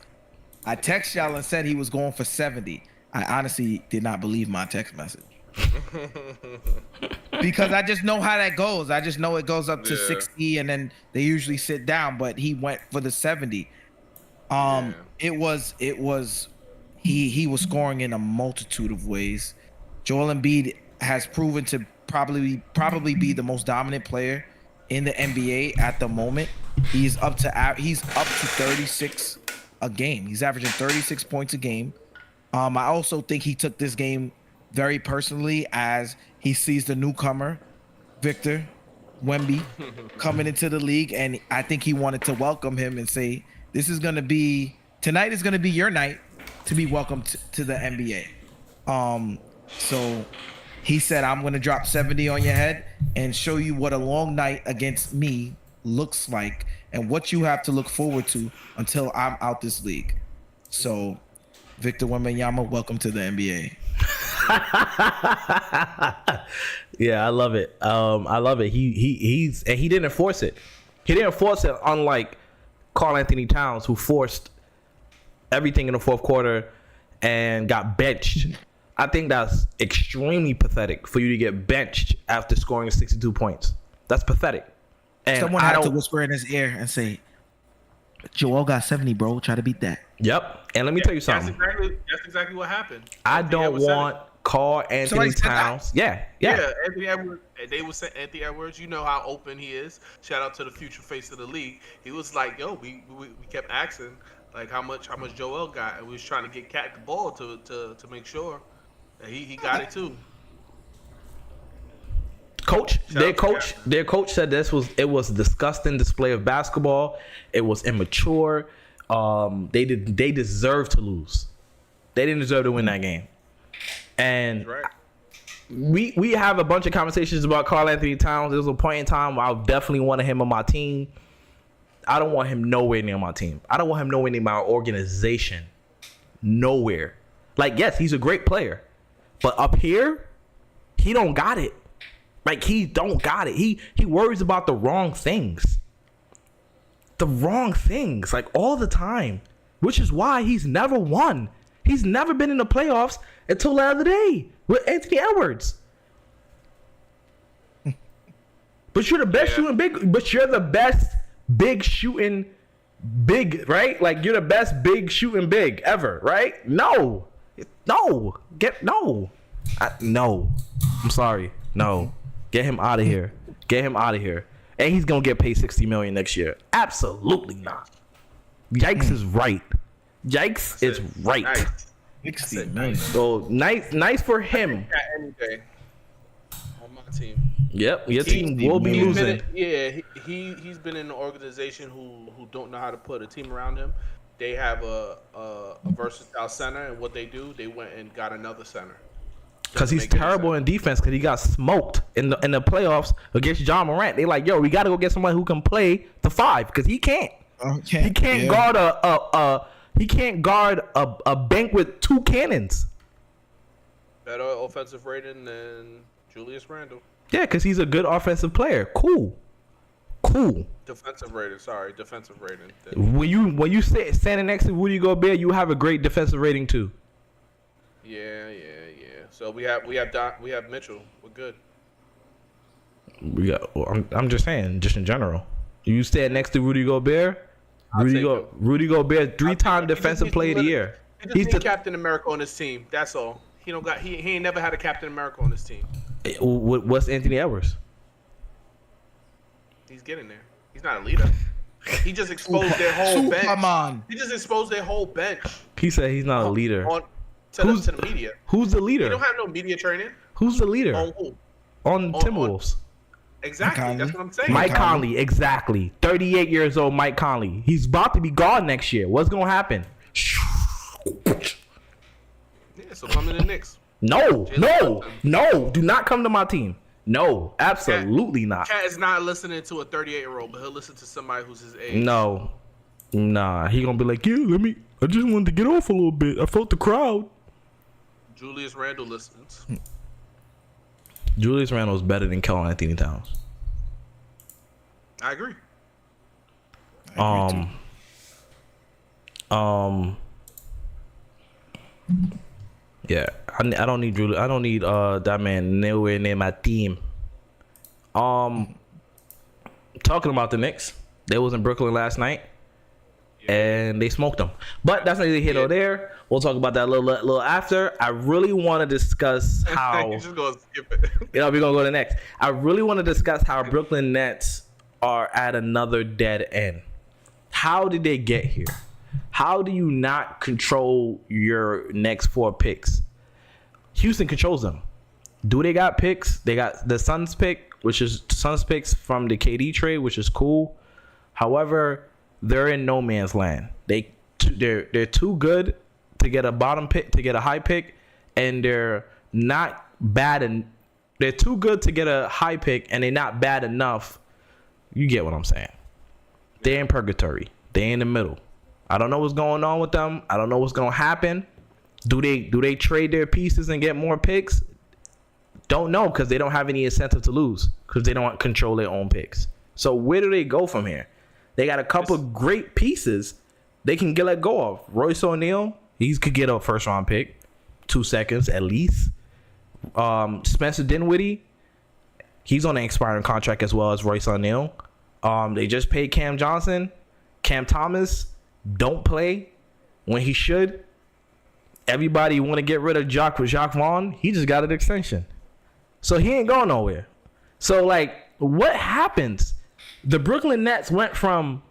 I texted y'all and said he was going for 70. I honestly did not believe my text message. Because I just know how that goes. I just know it goes up to 60 and then they usually sit down, but he went for the 70. It was he was scoring in a multitude of ways. Joel Embiid has proven to probably be the most dominant player in the NBA at the moment. He's up to 36 a game. He's averaging 36 points a game. I also think he took this game very personally as he sees the newcomer, Victor Wemby, coming into the league, and I think he wanted to welcome him and say, tonight is going to be your night to be welcomed to the NBA. So he said, I'm going to drop 70 on your head and show you what a long night against me looks like and what you have to look forward to until I'm out this league. So, Victor Wembanyama, welcome to the NBA. Yeah, I love it. I love it. He didn't force it. He didn't force it, unlike Karl Anthony Towns, who forced everything in the 4th quarter and got benched. I think that's extremely pathetic for you to get benched after scoring 62 points. That's pathetic. And Someone had to whisper in his ear and say, Joel got 70, bro. Try to beat that. Yep. And let me tell you something. That's exactly what happened. I don't want Carl Anthony Towns. Yeah. Anthony Edwards. They would say Anthony Edwards. You know how open he is. Shout out to the future face of the league. He was like, "Yo, we kept asking like how much Joel got, and we was trying to get Cat the ball to make sure that he got it too." Their coach said it was a disgusting display of basketball. It was immature. They deserved to lose. They didn't deserve to win that game. And right. we have a bunch of conversations about Karl Anthony Towns. There was a point in time where I definitely wanted him on my team. I don't want him nowhere near my team. I don't want him nowhere near my organization. Nowhere. Like, yes, he's a great player. But up here, he don't got it. Like, he don't got it. He worries about the wrong things. The wrong things, like, all the time. Which is why he's never won. He's never been in the playoffs until the other day with Anthony Edwards. But you're the best shooting big. But you're the best big shooting big, right? Like, you're the best big shooting big ever, right? No. I'm sorry. No. Get him out of here. And he's going to get paid $60 million next year. Absolutely not. Yikes is right. Yikes is right. Nice. 60 million. So nice for him. Any day on my team. Yep, your team will be losing. He's been in an organization who don't know how to put a team around him. They have a versatile center, and what they do, they went and got another center. Because he's terrible in defense. Because he got smoked in the playoffs against John Morant. They like, yo, we got to go get somebody who can play the 5 because he can't. He can't guard a bank with 2 cannons. Better offensive rating than Julius Randle. Yeah, because he's a good offensive player. Cool. Defensive rating. When you sit standing next to Rudy Gobert, you have a great defensive rating too. Yeah. So we have Mitchell. We're good. I'm just saying, just in general. You stand next to Rudy Gobert. Rudy Gobert, 3-time defensive player of the year. He's the Captain America on his team. That's all. He ain't never had a Captain America on his team. What's Anthony Edwards? He's getting there. He's not a leader. He just exposed their whole bench. Come on. He just exposed their whole bench. He said he's not a leader. To the media. Who's the leader? He don't have no media training. Who's the leader? On who? On Timberwolves. Exactly. That's what I'm saying. Mike Conley, exactly. 38 years old, Mike Conley. He's about to be gone next year. What's going to happen? Yeah, so come to the Knicks. No. Do not come to my team. No, absolutely not. Cat is not listening to a 38-year-old, but he'll listen to somebody who's his age. No. Nah, he going to be like, yeah, I just wanted to get off a little bit. I felt the crowd. Julius Randle listens. Julius Randle is better than Karl Anthony Towns. I agree. Yeah, I don't need Julius. I don't need that man nowhere near my team. Talking about the Knicks, they was in Brooklyn last night, and they smoked them. But that's neither here nor there. We'll talk about that a little after. I really want to discuss how. You're just gonna skip it. We're gonna go to the next. I really want to discuss how Brooklyn Nets are at another dead end. How did they get here? How do you not control your next 4 picks? Houston controls them. Do they got picks? They got the Suns pick, which is Suns picks from the KD trade, which is cool. However, they're in no man's land. They're too good to get a bottom pick, to get a high pick, and they're not bad, and they're too good to get a high pick, and they're not bad enough. You get what I'm saying? They're in purgatory. They're in the middle. I don't know what's going on with them. I don't know what's going to happen. Do they trade their pieces and get more picks? Don't know, because they don't have any incentive to lose, because they don't control their own picks. So where do they go from here? They got a couple great pieces they can let go of. Royce O'Neal, he could get a first-round pick. 2 seconds at least. Spencer Dinwiddie, he's on an expiring contract as well as Royce O'Neal. They just paid Cam Johnson. Cam Thomas don't play when he should. Everybody want to get rid of Jacques Vaughn. He just got an extension, so he ain't going nowhere. So like, what happens? The Brooklyn Nets went from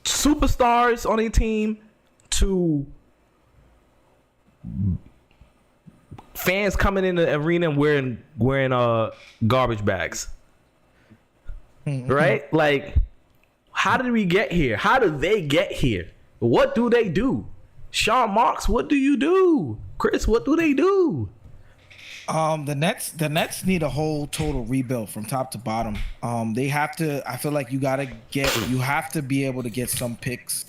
superstars on a team to fans coming in the arena wearing garbage bags. Right? Like, how did we get here? How did they get here? What do they do? Sean Marks, what do you do? Chris, what do they do? The Nets need a whole total rebuild from top to bottom. They have to. I feel like you have to be able to get some picks.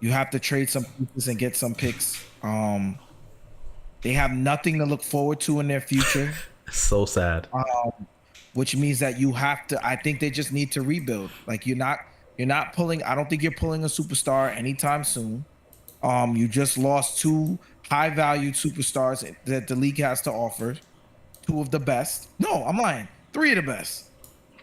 You have to trade some pieces and get some picks. They have nothing to look forward to in their future. So sad. Which means that you have to. I think they just need to rebuild. Like you're not pulling. I don't think you're pulling a superstar anytime soon. You just lost 2 high-valued superstars that the league has to offer. 2 of the best. No, I'm lying. 3 of the best.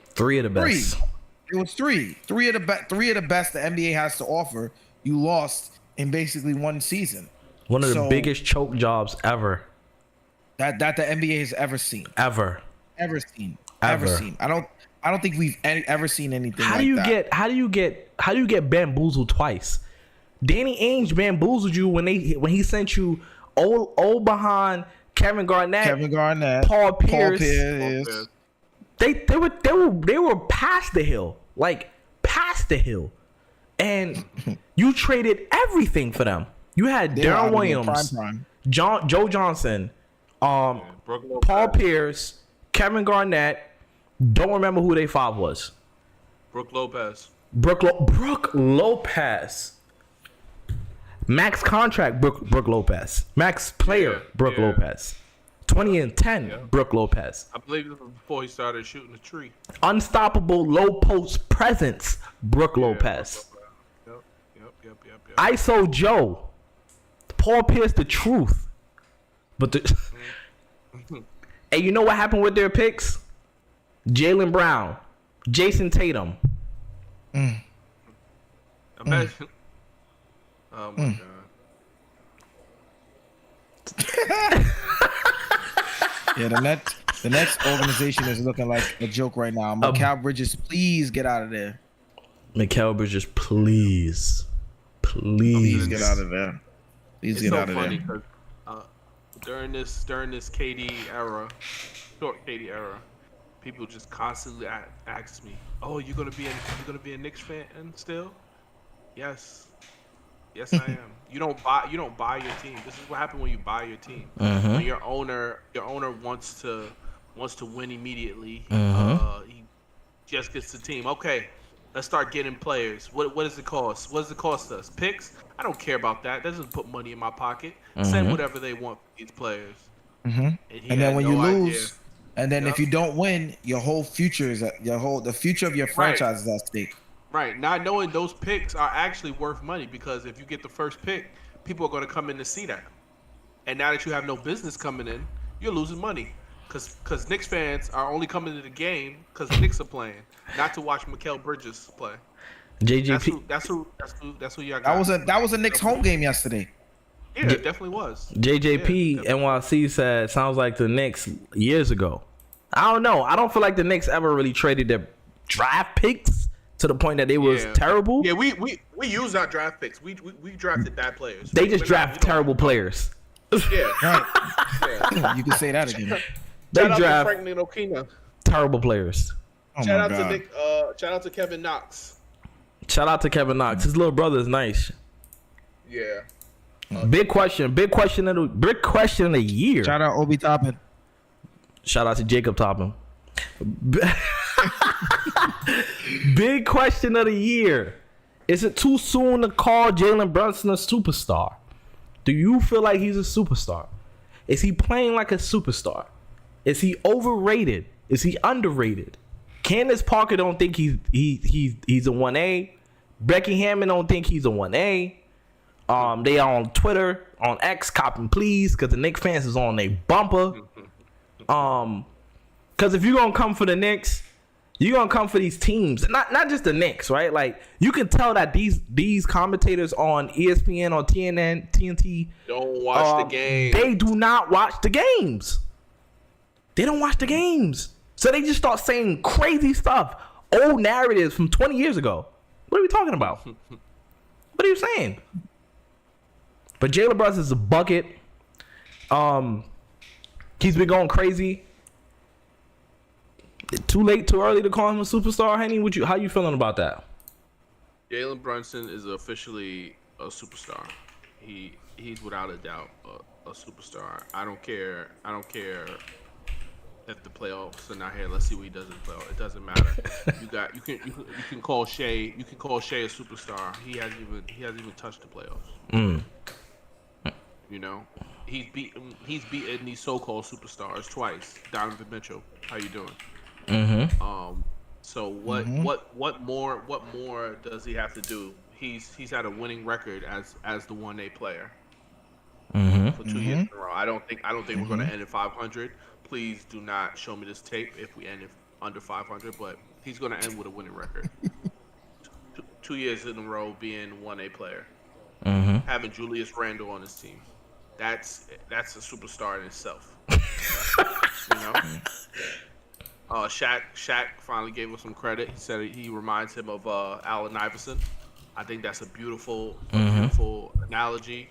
3 of the best. 3. It was 3. 3 of the best. 3 of the best the NBA has to offer. You lost in basically one season. One of the biggest choke jobs ever. That the NBA has ever seen. Ever seen. Ever. I don't think we've ever seen anything. How do you get bamboozled twice? Danny Ainge bamboozled you when he sent you old behind Kevin Garnett, Paul Pierce. They were past the hill, and you traded everything for them. You had Darren Williams, Joe Johnson, Paul Pierce, Kevin Garnett. Don't remember who their 5 was. Brook Lopez. Brook Lopez. Max contract, Brook Lopez. Max player, Brook Lopez. 20 and 10, Brook Lopez. I believe this was before he started shooting the tree. Unstoppable low post presence, Brook Lopez. Yep. ISO Joe. Paul Pierce, the truth. But and you know what happened with their picks? Jaylen Brown, Jason Tatum. Imagine. Oh my god. Yeah, the Nets organization is looking like a joke right now. Mikal Bridges, please get out of there. Mikal Bridges, please get out of there. Please get out of there. Because during this KD era, short KD era, people just constantly ask me, "Oh, you gonna be a Knicks fan still?" Yes, I am. You don't buy your team. This is what happens when you buy your team. When your owner wants to win immediately. He just gets the team. Okay, let's start getting players. What does it cost? What does it cost us? Picks? I don't care about that. That doesn't put money in my pocket. Send whatever they want for these players. And then when you lose, and then if you don't win, your whole future is the future of your franchise is at stake. Right. Not knowing those picks are actually worth money, because if you get the first pick, people are going to come in to see that. And now that you have no business coming in, you're losing money. Because Knicks fans are only coming to the game because the Knicks are playing, not to watch Mikal Bridges play. JJP. That's who y'all got. That was a Knicks home game yesterday. Yeah, it definitely was. JJP NYC said, sounds like the Knicks years ago. I don't know. I don't feel like the Knicks ever really traded their draft picks to the point that they was terrible. Yeah, we used our draft picks. We drafted bad players. They just draft terrible players. Yeah. Right. You can say that again. They Shout out draft to Franklin Okina. Terrible players. Shout out to Kevin Knox. Shout out to Kevin Knox. His little brother is nice. Yeah. Big question of the year. Shout out Obi Toppin. Shout out to Jacob Toppin. Big question of the year. Is it too soon to call Jalen Brunson a superstar? Do you feel like he's a superstar? Is he playing like a superstar? Is he overrated? Is he underrated? Candace Parker don't think he's a 1A. Becky Hammond don't think he's a 1A. They are on Twitter, on X, copping please, because the Knicks fans is on a bumper. Because if you're gonna come for the Knicks, you're gonna come for these teams, not just the Knicks, right? Like you can tell that these commentators on ESPN, on TNT don't watch the game. They do not watch the games. They don't watch the games, so they just start saying crazy stuff, old narratives from 20 years ago. What are we talking about? What are you saying? But Jalen Brunson is a bucket. He's been going crazy. Too late, too early to call him a superstar, Henny? How you feeling about that? Jalen Brunson is officially a superstar. He's without a doubt a superstar. I don't care if the playoffs are not here. Let's see what he does in the playoffs. It doesn't matter. You can call Shea a superstar. He hasn't even touched the playoffs. You know, he's beaten these so-called superstars twice. Donovan Mitchell, how you doing? So what more does he have to do? He's had a winning record as the 1A player for 2 years in a row. I don't think we're going to end at 500. Please do not show me this tape if we end under 500. But he's going to end with a winning record. 2 years in a row being 1A player, having Julius Randle on his team. That's a superstar in itself. You know. Shaq finally gave us some credit. He said he reminds him of Allen Iverson. I think that's a beautiful analogy.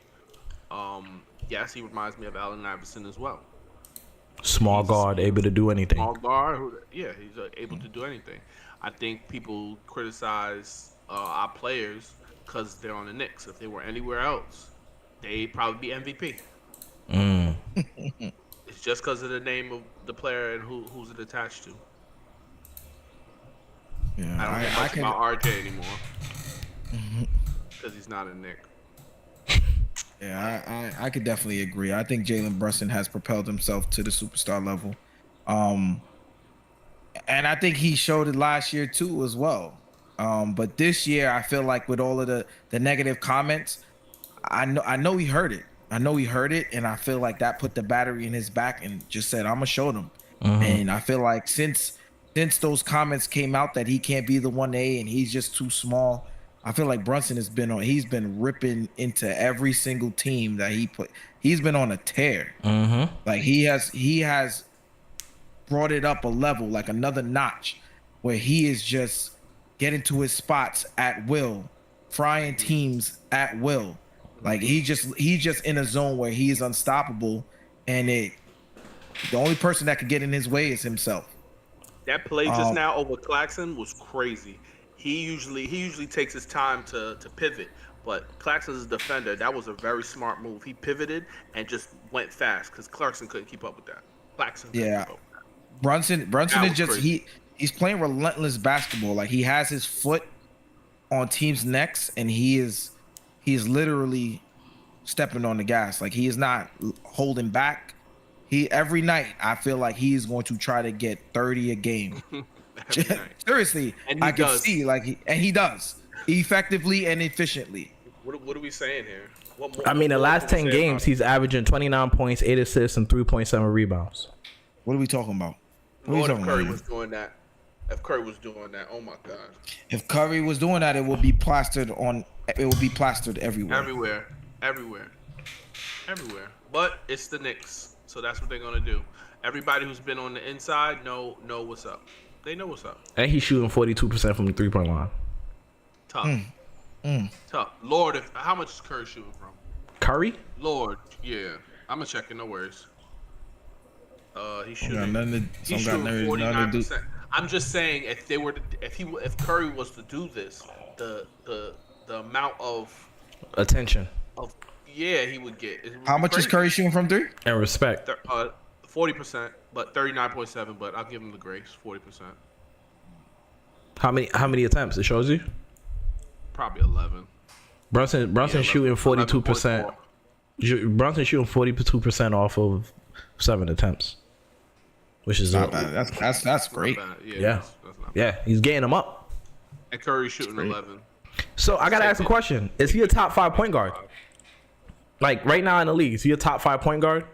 Yes, he reminds me of Allen Iverson as well. Small guard, able to do anything. Small guard, he's able to do anything. I think people criticize our players because they're on the Knicks. If they were anywhere else, they'd probably be MVP. It's just because of the name of the player and who's it attached to. Yeah, I don't know much about RJ anymore because he's not a Knick. Yeah, I could definitely agree. I think Jalen Brunson has propelled himself to the superstar level. And I think he showed it last year too as well. But this year, I feel like with all of the negative comments, I know he heard it. And I feel like that put the battery in his back and just said, I'm gonna show them. And I feel like since those comments came out that he can't be the 1A and he's just too small, I feel like Brunson he's been ripping into every single team that he's been on a tear. Like he has brought it up a level, like another notch, where he is just getting to his spots at will, frying teams at will. Like he's just in a zone where he is unstoppable, and the only person that could get in his way is himself. That play just now over Claxton was crazy. He usually takes his time to pivot, but Claxton's a defender. That was a very smart move. He pivoted and just went fast because Clarkson couldn't keep up with that. Claxton couldn't keep up with that. Brunson is just he's playing relentless basketball. Like he has his foot on teams' necks, and he's literally stepping on the gas. Like he is not holding back. Every night I feel like he's going to try to get 30 a game. Seriously, I can see he does effectively and efficiently. What are we saying here? The last 10 games he's averaging 29 points, 8 assists, and 3.7 rebounds. What are we talking about? If Curry was doing that, oh my God. If Curry was doing that, it would be plastered everywhere. Everywhere. But it's the Knicks, so that's what they're gonna do. Everybody who's been on the inside know what's up. They know what's up. And he's shooting 42% from the 3-point line. Tough. Lord, how much is Curry shooting from? Curry? Lord, yeah. I'm gonna check it. No worries. He's shooting. He's shooting 49%. I'm just saying, if Curry was to do this, the amount of attention he would get. How much is Curry shooting from three? And respect. 40%, but 39.7. But I'll give him the grace. 40%. How many attempts? It shows you. Probably 11. Brunson shooting 42%. Brunson shooting 42% off of 7 attempts, which is not bad. That's great. Yeah. Yeah, he's getting them up. And Curry's shooting 11. So I gotta ask a question: is he a top 5 point guard? Like right now in the league, is he a top 5 point guard?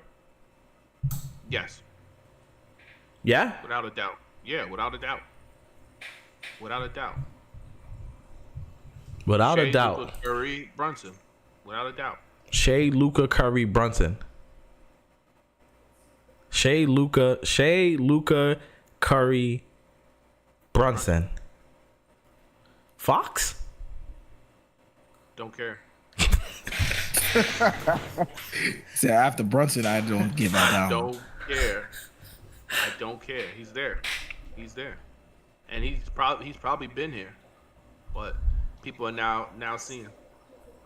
Yes, Yeah. without a doubt. Yeah, without a doubt. Without a doubt. Without a Shea, doubt. Luka, Curry, Brunson. Without a doubt. Shea, Luka, Curry, Brunson. Shea, Luka, Curry, Brunson. Fox? Don't care. See, after Brunson, I don't give a damn. Don't care. I don't care. He's there. He's there. And he's probably been here. But people are now seeing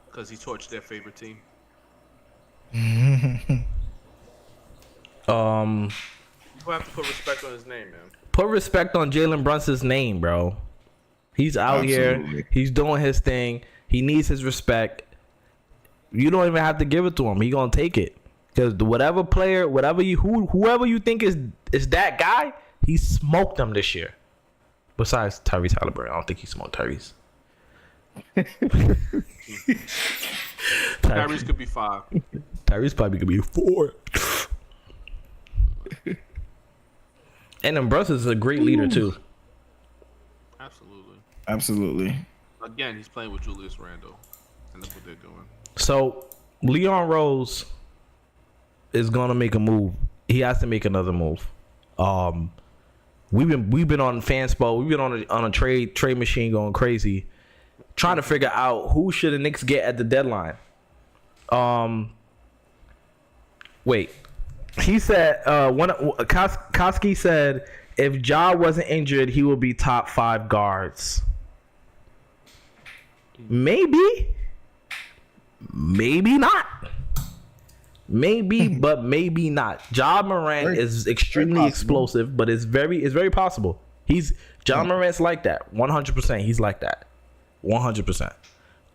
because he torched their favorite team. People have to put respect on his name, man. Put respect on Jalen Brunson's name, bro. He's out here. He's doing his thing. He needs his respect. You don't even have to give it to him. He gonna take it. Because whatever player, whoever you think is that guy, he smoked them this year. Besides Tyrese Halliburton, I don't think he smoked Tyrese. Tyrese could be 5. Tyrese probably could be 4. And then Brunson's a great leader too. Absolutely. Again, he's playing with Julius Randle, and that's what they're doing. So Leon Rose is gonna make a move. He has to make another move. We've been on Fanspo. We've been on a trade machine going crazy, trying to figure out who should the Knicks get at the deadline. Wait. He said Koski said if Ja wasn't injured, he would be top 5 guards. Maybe not. Maybe, but maybe not. Ja Morant is extremely explosive, but it's very possible. Ja Morant's like that. 100%. He's like that. 100%.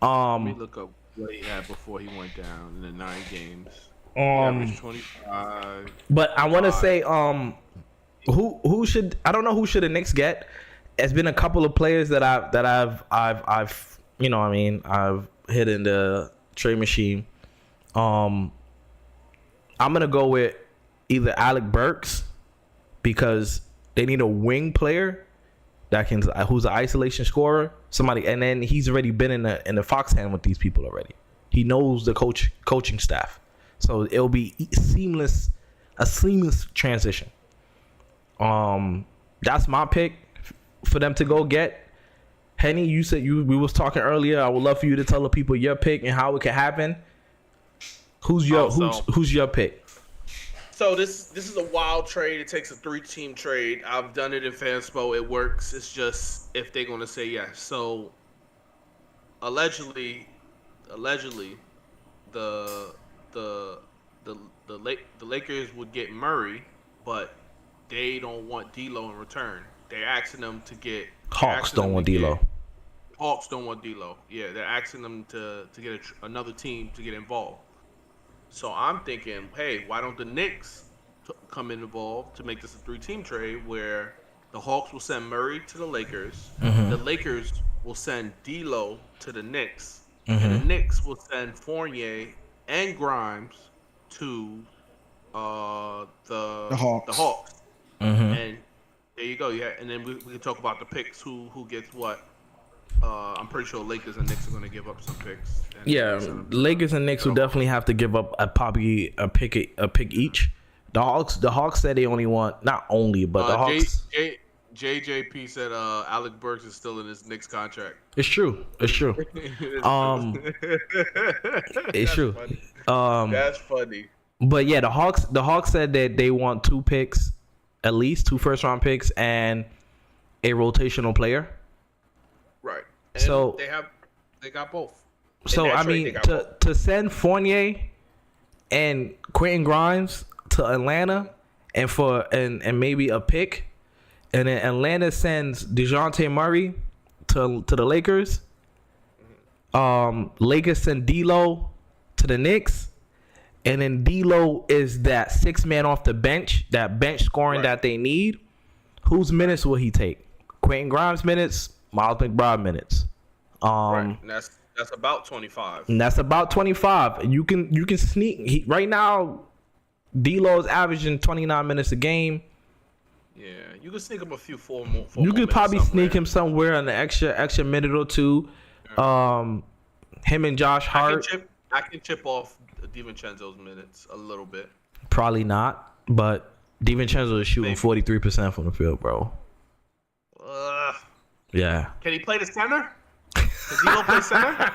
Let me look up what he had before he went down in the 9 games. He averaged 25. But I want to say, who should, I don't know who should the Knicks get. It's been a couple of players that I've you know what I mean, I've hit in the trade machine. I'm gonna go with either Alec Burks because they need a wing player who's an isolation scorer, somebody, and then he's already been in the Fox hand with these people already. He knows the coaching staff, so it'll be a seamless transition. That's my pick for them to go get. Henny, you said we was talking earlier. I would love for you to tell the people your pick and how it can happen. Who's your pick? So this is a wild trade. It takes a 3-team trade. I've done it in Fanspo. It works. It's just if they're gonna say yes. So allegedly, the Lakers would get Murray, but they don't want D'Lo in return. They're asking them to get. Hawks don't want D'Lo. Hawks don't want D'Lo. Yeah, they're asking them to get another team to get involved. So I'm thinking, hey, why don't the Knicks come involved to make this a 3-team trade where the Hawks will send Murray to the Lakers, the Lakers will send D'Lo to the Knicks, and the Knicks will send Fournier and Grimes to the Hawks. And there you go. Yeah, and then we can talk about the picks. Who gets what? I'm pretty sure Lakers and Knicks are going to give up some picks. Yeah, Lakers and Knicks will definitely have to give up probably a pick each. The Hawks said they only want, not only, but the Hawks. JJP said Alec Burks is still in his Knicks contract. It's true. It's true. It's true. Funny. That's funny. But yeah, the Hawks said that they want 2 picks, at least 2 first-round picks, and a rotational player. Right. And so they got both. So I mean, to send Fournier and Quentin Grimes to Atlanta and maybe a pick, and then Atlanta sends DeJounte Murray to the Lakers. Lakers send D'Lo to the Knicks, and then D'Lo is that 6th man off the bench, that bench scoring that they need. Whose minutes will he take? Quentin Grimes minutes, Miles McBride minutes. Right. That's about 25. And that's about 25. You can sneak. Right now, D'Lo's averaging 29 minutes a game. Yeah, you can sneak him a few four You could probably somewhere. sneak him somewhere in the extra minute or two. Him and Josh Hart. I can chip off DiVincenzo's minutes a little bit. Probably not, but DiVincenzo is shooting 43% from the field, bro. Yeah. Can he play the center? Does D'Lo play center?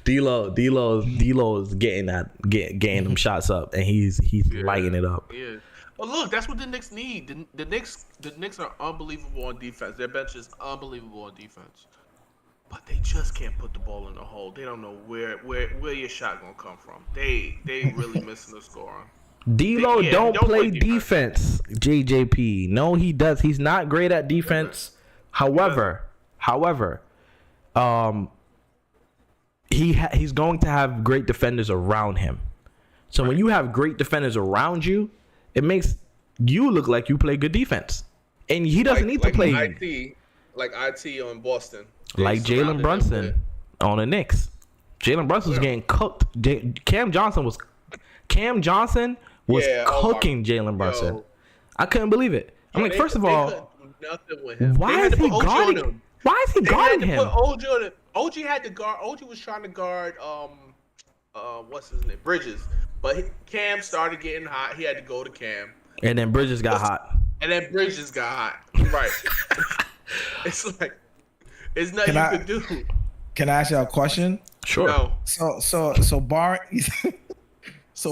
D'Lo is getting them shots up, and he's lighting it up. Yeah. Well, look, that's what the Knicks need. The Knicks are unbelievable on defense. Their bench is unbelievable on defense, but they just can't put the ball in the hole. They don't know where your shot gonna come from. They really missing the score on. D'Lo don't play defense. JJP. No, he does. He's not great at defense. However, he's going to have great defenders around him. So when you have great defenders around you, it makes you look like you play good defense, and he doesn't need to play. Like IT on Boston. Like Jalen Brunson on the Knicks. Jalen Brunson's getting cooked. Cam Johnson was cooking Jalen Brunson. Yo. I couldn't believe it. I'm like, first of all, nothing with him. why is he guarding him? Why is he guarding him? OG had to guard. OG was trying to guard. What's his name? Bridges. But Cam started getting hot. He had to go to Cam. And then Bridges got hot. Right. It's like it's nothing you could do. Can I ask you a question? Sure. No. So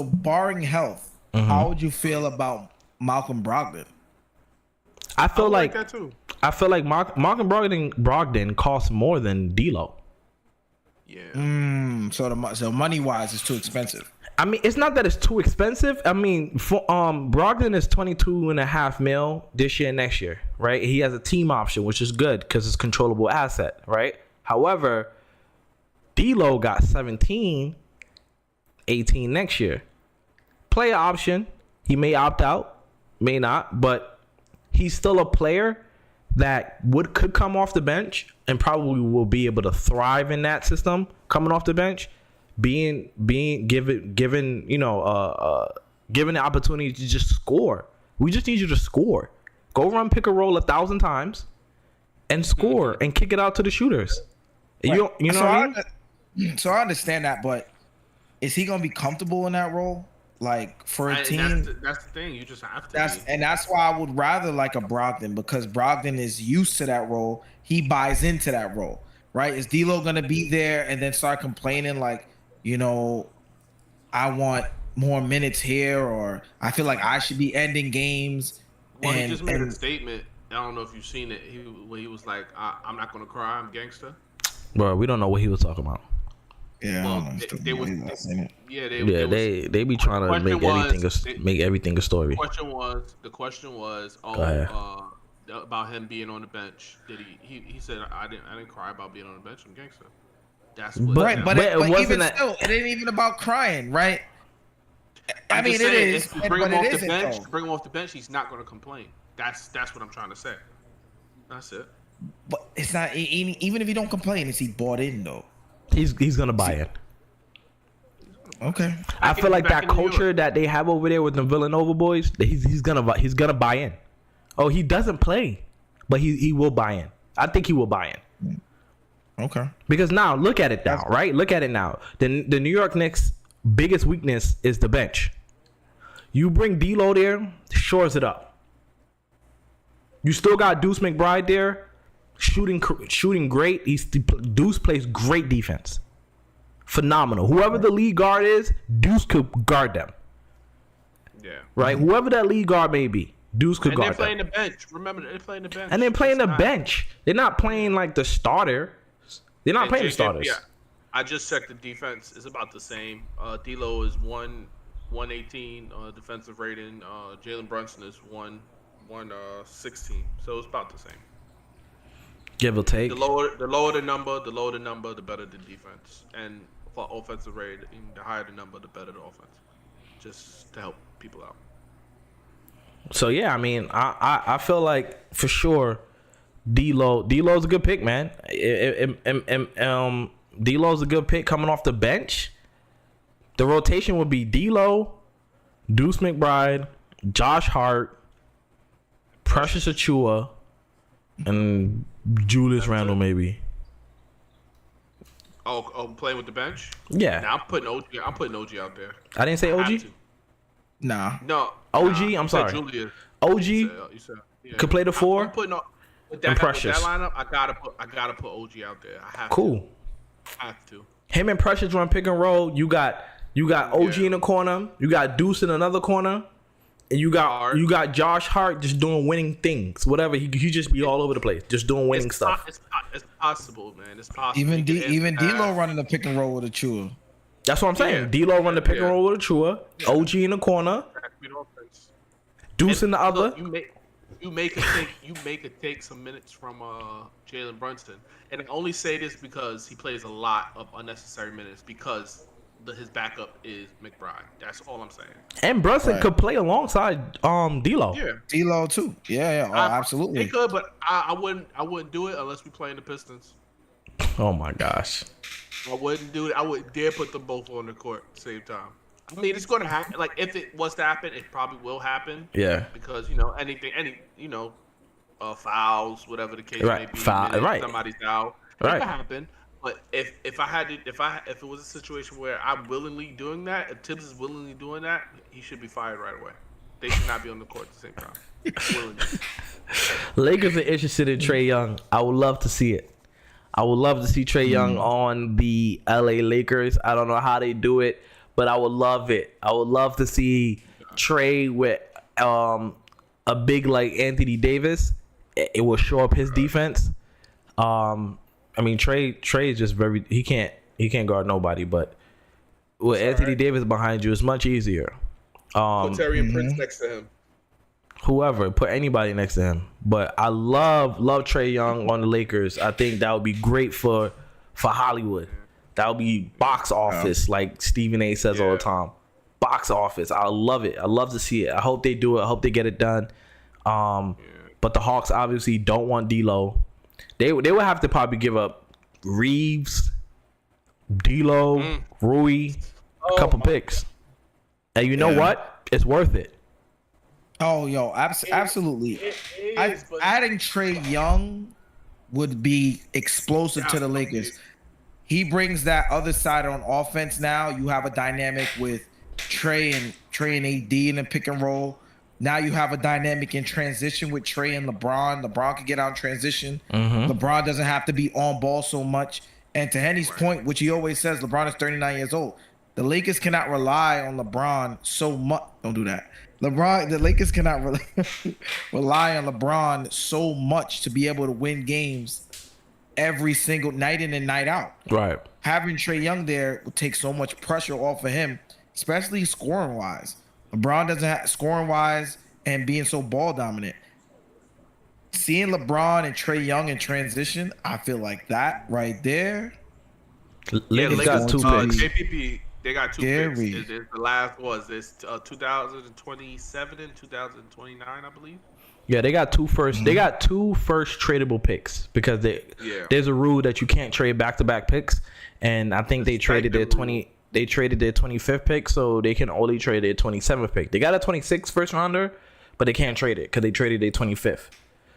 barring health, how would you feel about Malcolm Brogdon? I feel like that too. I feel like Malcolm Brogdon costs more than D'Lo. Yeah. So money wise, it's too expensive. I mean, it's not that it's too expensive. I mean, for, Brogdon is $22.5 million this year and next year, right? He has a team option, which is good because it's a controllable asset, right? However, D'Lo got 17, 18 next year. Player option. He may opt out, may not, but he's still a player that could come off the bench and probably will be able to thrive in that system coming off the bench. Being given the opportunity to just score. We just need you to score. Go run pick and roll 1,000 times and score and kick it out to the shooters. Right. You know what I mean? So I understand that, but is he gonna be comfortable in that role? Like for a team, that's the thing. You just have to. That's why I would rather like a Brogdon, because Brogdon is used to that role. He buys into that role, right? Is D'Lo gonna be there and then start complaining like, I want more minutes here, or I feel like I should be ending games? Well, he just made a statement. I don't know if you've seen it. Where he was like, "I'm not gonna cry. I'm gangster." Bro, we don't know what he was talking about. Yeah, well, I don't know. They be trying to make everything a story. The question was, about him being on the bench. Did he said I didn't cry about being on the bench. I'm gangster. That's what. Right, but even still, it ain't even about crying, right? I mean, it is. If you bring him off the bench, he's not going to complain. That's what I'm trying to say. That's it. But it's not. Even if he don't complain, is he bought in though? He's gonna buy in. Okay. I feel like that culture that they have over there with the Villanova boys, he's gonna buy in. Oh, he doesn't play, but he will buy in. I think he will buy in. Okay. Because now look at it now, right? Look at it now. The New York Knicks' biggest weakness is the bench. You bring D'Lo there, shores it up. You still got Deuce McBride there, shooting great. Deuce plays great defense, phenomenal. Whoever the lead guard is, Deuce could guard them. Yeah. Right. Whoever that lead guard may be, Deuce could guard them. And they're playing the bench. Remember, they're playing the bench. And they're playing the bench. They're not playing like the starter. They're not playing the starters. Yeah, I just checked the defense. It's about the same. D'Lo is 118 defensive rating. Jalen Brunson is 116. So it's about the same. Give or take. The lower the number, the better the defense. And for offensive rating, the higher the number, the better the offense. Just to help people out. So yeah, I mean, I feel like for sure D'Lo's a good pick, man. D'Lo's a good pick coming off the bench. The rotation would be D'Lo, Deuce McBride, Josh Hart, Precious Achua, and Julius Randle maybe. Oh, playing with the bench? Yeah. Nah, I'm putting OG out there. I didn't say OG? Nah. No. OG, nah, I'm sorry. Julius. OG You said, yeah. could play the 4. I'm putting with that, and with Precious. that lineup, I gotta put OG out there. I have Cool. to. I have to. Him and Precious run pick and roll. You got OG in the corner. You got Deuce in another corner. And you got Josh Hart just doing winning things. Whatever. He just be all over the place. Just doing winning stuff. It's possible, man. It's possible. Even D'Lo running the pick and roll with Achua. That's what I'm saying. D'Lo run the pick and roll with Achua. OG in the corner. Deuce in the other. You make it take some minutes from Jalen Brunson, and I only say this because he plays a lot of unnecessary minutes because his backup is McBride. That's all I'm saying. And Brunson could play alongside D'Lo. Yeah, D'Lo too. Yeah. Oh, absolutely. He could, but I wouldn't do it unless we play in the Pistons. Oh my gosh. I wouldn't do it. I wouldn't dare put them both on the court at the same time. I mean, it's going to happen. Like, if it was to happen, it probably will happen. Yeah. Because, fouls, whatever the case may be. Somebody's out. It could happen. But if it was a situation where I'm willingly doing that, if Tibbs is willingly doing that, he should be fired right away. They should not be on the court at the same time. Willingly. Lakers are interested in Trae Young. I would love to see it. I would love to see Trae Young on the LA Lakers. I don't know how they do it, but I would love it. I would love to see Trae with a big like Anthony Davis. It will show up his defense. I mean, Trae is just he can't guard nobody, but with Anthony Davis behind you, it's much easier. Put Terry and Prince next to him. Whoever, put anybody next to him. But I love Trae Young on the Lakers. I think that would be great for Hollywood. That would be box office, like Stephen A says all the time. Box office. I love it. I love to see it. I hope they do it. I hope they get it done. But the Hawks obviously don't want D'Lo. They would have to probably give up Reeves, D'Lo, Rui, a couple picks. And you know what? It's worth it. Oh, yo, absolutely. Adding Trae Young would be explosive to the Lakers. He brings that other side on offense now. You have a dynamic with Trae and AD in the pick and roll. Now you have a dynamic in transition with Trae and LeBron. LeBron can get out in transition. LeBron doesn't have to be on ball so much. And to Henny's point, which he always says, LeBron is 39 years old. The Lakers cannot rely on LeBron so much. Don't do that. The Lakers cannot rely on LeBron so much to be able to win games every single night in and night out. Right. Having Trae Young there will take so much pressure off of him, especially scoring wise. LeBron doesn't have scoring wise and being so ball dominant. Seeing LeBron and Trae Young in transition, I feel like that right there. Lakers got 2 picks. JPP, they got 2 Gary. picks. The last was this 2027 and 2029, I believe. Yeah, they got 2 first. They got 2 first tradable picks because there's a rule that you can't trade back-to-back picks, and I think they traded their 25th pick, so they can only trade their 27th pick. They got a 26th first rounder, but they can't trade it because they traded their 25th.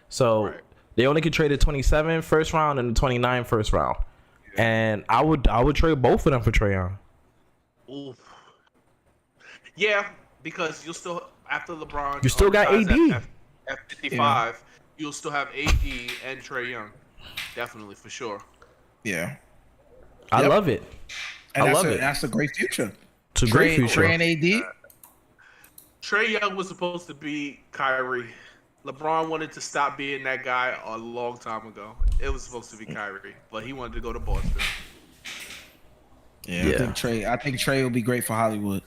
So they only can trade the 27 first round and the 29 first round. Yeah. And I would trade both of them for Trae Young. Oof. Yeah, because you'll still after LeBron. You still got AD. At 55, you'll still have AD and Trae Young. Definitely, for sure. Yeah. I love it. And I love it. That's a great future. It's a great future. Trae and AD. Trae Young was supposed to be Kyrie. LeBron wanted to stop being that guy a long time ago. It was supposed to be Kyrie, but he wanted to go to Boston. Yeah. I think Trae will be great for Hollywood.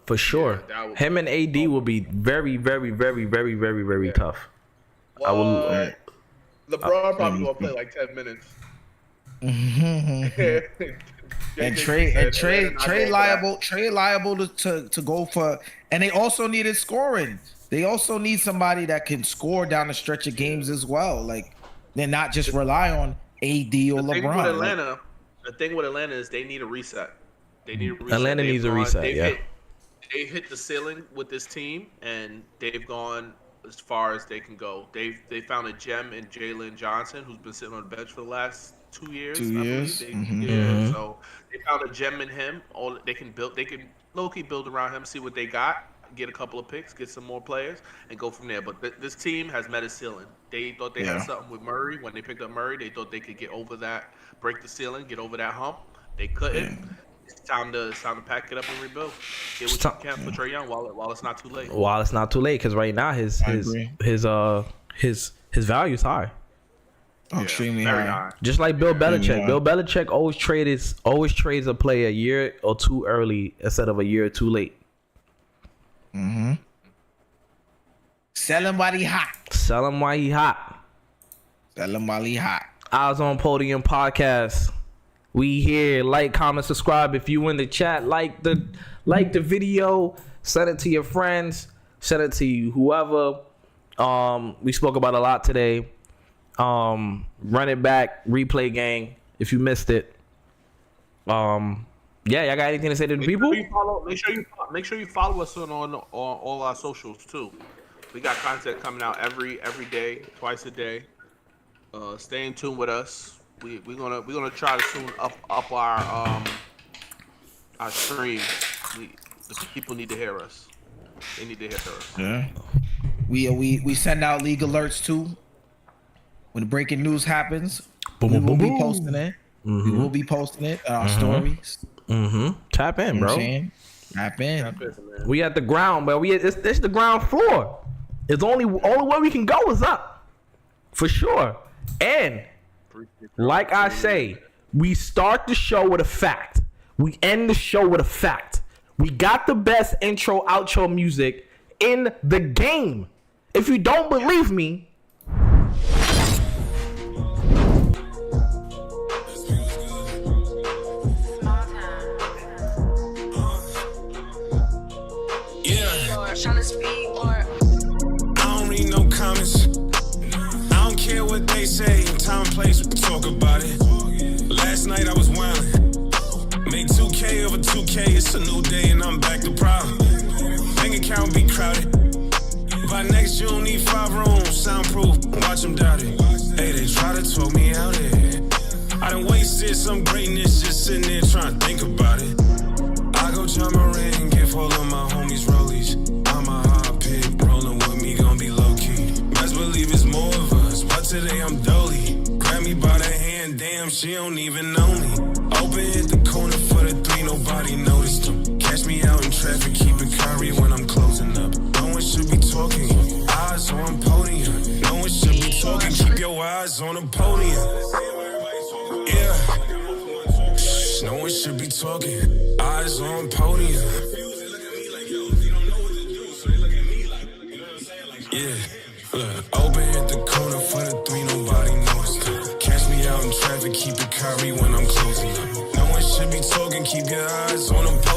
For sure. Yeah, him and AD will be very, very, very, very, very, very tough. LeBron probably will play like 10 minutes. And Trae liable to go for, and they also needed scoring. They also need somebody that can score down the stretch of games as well. Like and not just rely on AD or LeBron. The thing with Atlanta is they need a reset. They need a reset. Atlanta needs a reset. Yeah. They hit the ceiling with this team, and they've gone as far as they can go. They found a gem in Jalen Johnson, who's been sitting on the bench for the last 2 years. 2 years. So they found a gem in him. They can low-key build around him, see what they got, get a couple of picks, get some more players, and go from there. But this team has met a ceiling. They thought they had something with Murray. When they picked up Murray, they thought they could get over that, break the ceiling, get over that hump. They couldn't. Yeah. It's time to pack it up and rebuild. Get what you can for Trae Young while it's not too late. While it's not too late, because right now his value is high. Extremely high. Just like Bill Belichick. Bill Belichick always trades a player a year or two early instead of a year or two late. Mm-hmm. Sell him while he hot. Sell him while he hot. Sell him while he hot. Eyes on Podium podcast. We here. Like, comment, subscribe. If you in the chat, like the video. Send it to your friends. Send it to whoever. We spoke about a lot today. Run it back, replay gang. If you missed it. Yeah, y'all got anything to say to the people? Make sure you follow us on all our socials too. We got content coming out every day, twice a day. Stay in tune with us. We're gonna try to soon up our stream. The people need to hear us. They need to hear us. Yeah. We send out league alerts too. When the breaking news happens, we will be posting it. Mm-hmm. We will be posting it on our stories. Mm-hmm. Tap in, bro. Tap in. We at the ground, but it's the ground floor. It's only way we can go is up, for sure. And like I say, we start the show with a fact. We end the show with a fact. We got the best intro outro music in the game. If you don't believe me. I don't read no comments. I don't care what they say. Time and place, we can talk about it. Last night I was wildin'. Made 2K over 2K. It's a new day and I'm back to problem. Bank account be crowded. By next June, need 5 rooms, soundproof. Watch them doubt it. Hey, they try to talk me out here. I done wasted some greatness just sitting there trying to think about it. I go jump a ring, give all of my homies rollies. I'm a hot pick, rolling with me, gon' be low key. Best believe it's more of us, but today I'm dolly. Grab me by the hand, damn, she don't even know me. Open hit the corner for the 3, nobody noticed them. Catch me out in traffic, keep it curry when I'm closing up. No one should be talking, eyes on podium. No one should be talking, keep your eyes on the podium. Yeah. No one should be talking. Eyes on podium. Yeah. Look, open at the corner for the 3, nobody knows. Catch me out in traffic, keep it curry when I'm closing up. No one should be talking, keep your eyes on the podium.